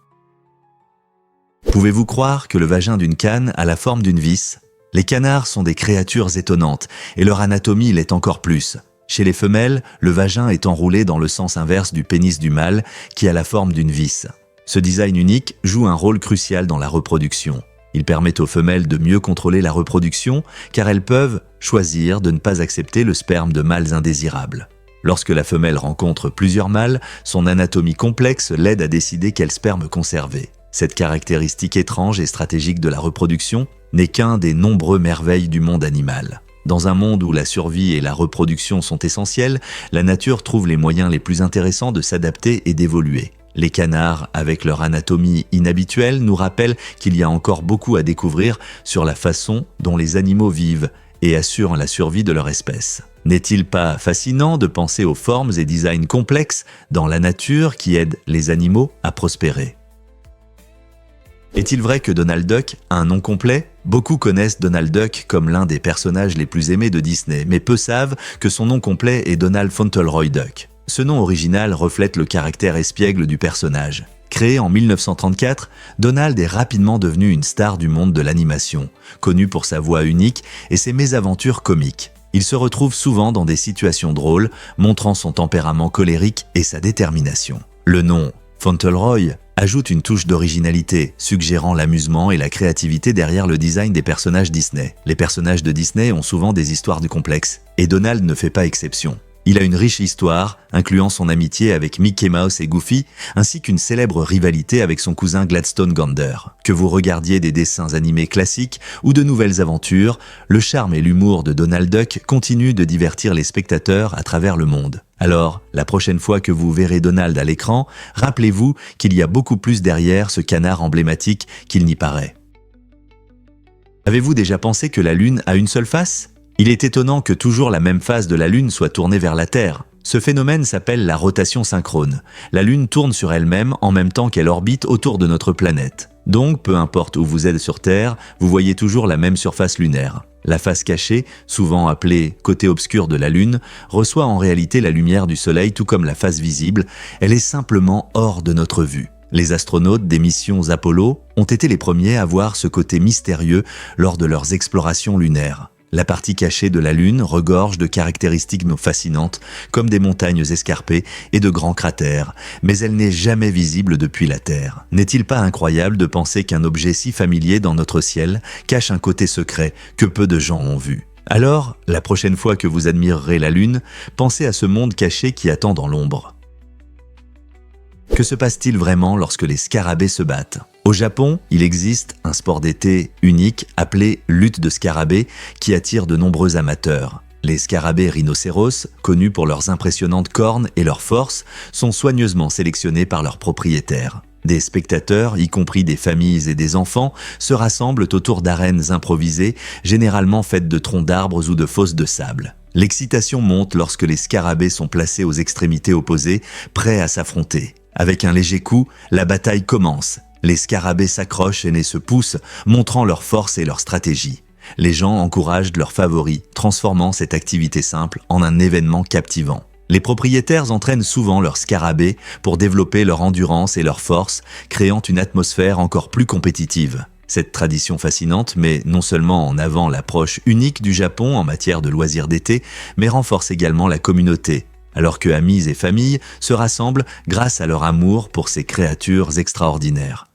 Pouvez-vous croire que le vagin d'une canne a la forme d'une vis? Les canards sont des créatures étonnantes, et leur anatomie l'est encore plus. Chez les femelles, le vagin est enroulé dans le sens inverse du pénis du mâle, qui a la forme d'une vis. Ce design unique joue un rôle crucial dans la reproduction. Il permet aux femelles de mieux contrôler la reproduction, car elles peuvent choisir de ne pas accepter le sperme de mâles indésirables. Lorsque la femelle rencontre plusieurs mâles, son anatomie complexe l'aide à décider quel sperme conserver. Cette caractéristique étrange et stratégique de la reproduction n'est qu'un des nombreux merveilles du monde animal. Dans un monde où la survie et la reproduction sont essentielles, la nature trouve les moyens les plus intéressants de s'adapter et d'évoluer. Les canards, avec leur anatomie inhabituelle, nous rappellent qu'il y a encore beaucoup à découvrir sur la façon dont les animaux vivent et assurent la survie de leur espèce. N'est-il pas fascinant de penser aux formes et designs complexes dans la nature qui aident les animaux à prospérer? Est-il vrai que Donald Duck a un nom complet? Beaucoup connaissent Donald Duck comme l'un des personnages les plus aimés de Disney, mais peu savent que son nom complet est Donald Fauntleroy Duck. Ce nom original reflète le caractère espiègle du personnage. Créé en 1934, Donald est rapidement devenu une star du monde de l'animation, connu pour sa voix unique et ses mésaventures comiques. Il se retrouve souvent dans des situations drôles, montrant son tempérament colérique et sa détermination. Le nom Fauntleroy ajoute une touche d'originalité, suggérant l'amusement et la créativité derrière le design des personnages Disney. Les personnages de Disney ont souvent des histoires complexes, et Donald ne fait pas exception. Il a une riche histoire, incluant son amitié avec Mickey Mouse et Goofy, ainsi qu'une célèbre rivalité avec son cousin Gladstone Gander. Que vous regardiez des dessins animés classiques ou de nouvelles aventures, le charme et l'humour de Donald Duck continuent de divertir les spectateurs à travers le monde. Alors, la prochaine fois que vous verrez Donald à l'écran, rappelez-vous qu'il y a beaucoup plus derrière ce canard emblématique qu'il n'y paraît. Avez-vous déjà pensé que la Lune a une seule face ? Il est étonnant que toujours la même face de la Lune soit tournée vers la Terre. Ce phénomène s'appelle la rotation synchrone. La Lune tourne sur elle-même en même temps qu'elle orbite autour de notre planète. Donc, peu importe où vous êtes sur Terre, vous voyez toujours la même surface lunaire. La face cachée, souvent appelée côté obscur de la Lune, reçoit en réalité la lumière du Soleil tout comme la face visible. Elle est simplement hors de notre vue. Les astronautes des missions Apollo ont été les premiers à voir ce côté mystérieux lors de leurs explorations lunaires. La partie cachée de la Lune regorge de caractéristiques fascinantes, comme des montagnes escarpées et de grands cratères, mais elle n'est jamais visible depuis la Terre. N'est-il pas incroyable de penser qu'un objet si familier dans notre ciel cache un côté secret que peu de gens ont vu ? Alors, la prochaine fois que vous admirerez la Lune, pensez à ce monde caché qui attend dans l'ombre. Que se passe-t-il vraiment lorsque les scarabées se battent ? Au Japon, il existe un sport d'été unique appelé lutte de scarabées qui attire de nombreux amateurs. Les scarabées rhinocéros, connus pour leurs impressionnantes cornes et leur force, sont soigneusement sélectionnés par leurs propriétaires. Des spectateurs, y compris des familles et des enfants, se rassemblent autour d'arènes improvisées, généralement faites de troncs d'arbres ou de fosses de sable. L'excitation monte lorsque les scarabées sont placés aux extrémités opposées, prêts à s'affronter. Avec un léger coup, la bataille commence. Les scarabées s'accrochent et se poussent, montrant leur force et leur stratégie. Les gens encouragent leurs favoris, transformant cette activité simple en un événement captivant. Les propriétaires entraînent souvent leurs scarabées pour développer leur endurance et leur force, créant une atmosphère encore plus compétitive. Cette tradition fascinante met non seulement en avant l'approche unique du Japon en matière de loisirs d'été, mais renforce également la communauté, alors que amis et familles se rassemblent grâce à leur amour pour ces créatures extraordinaires.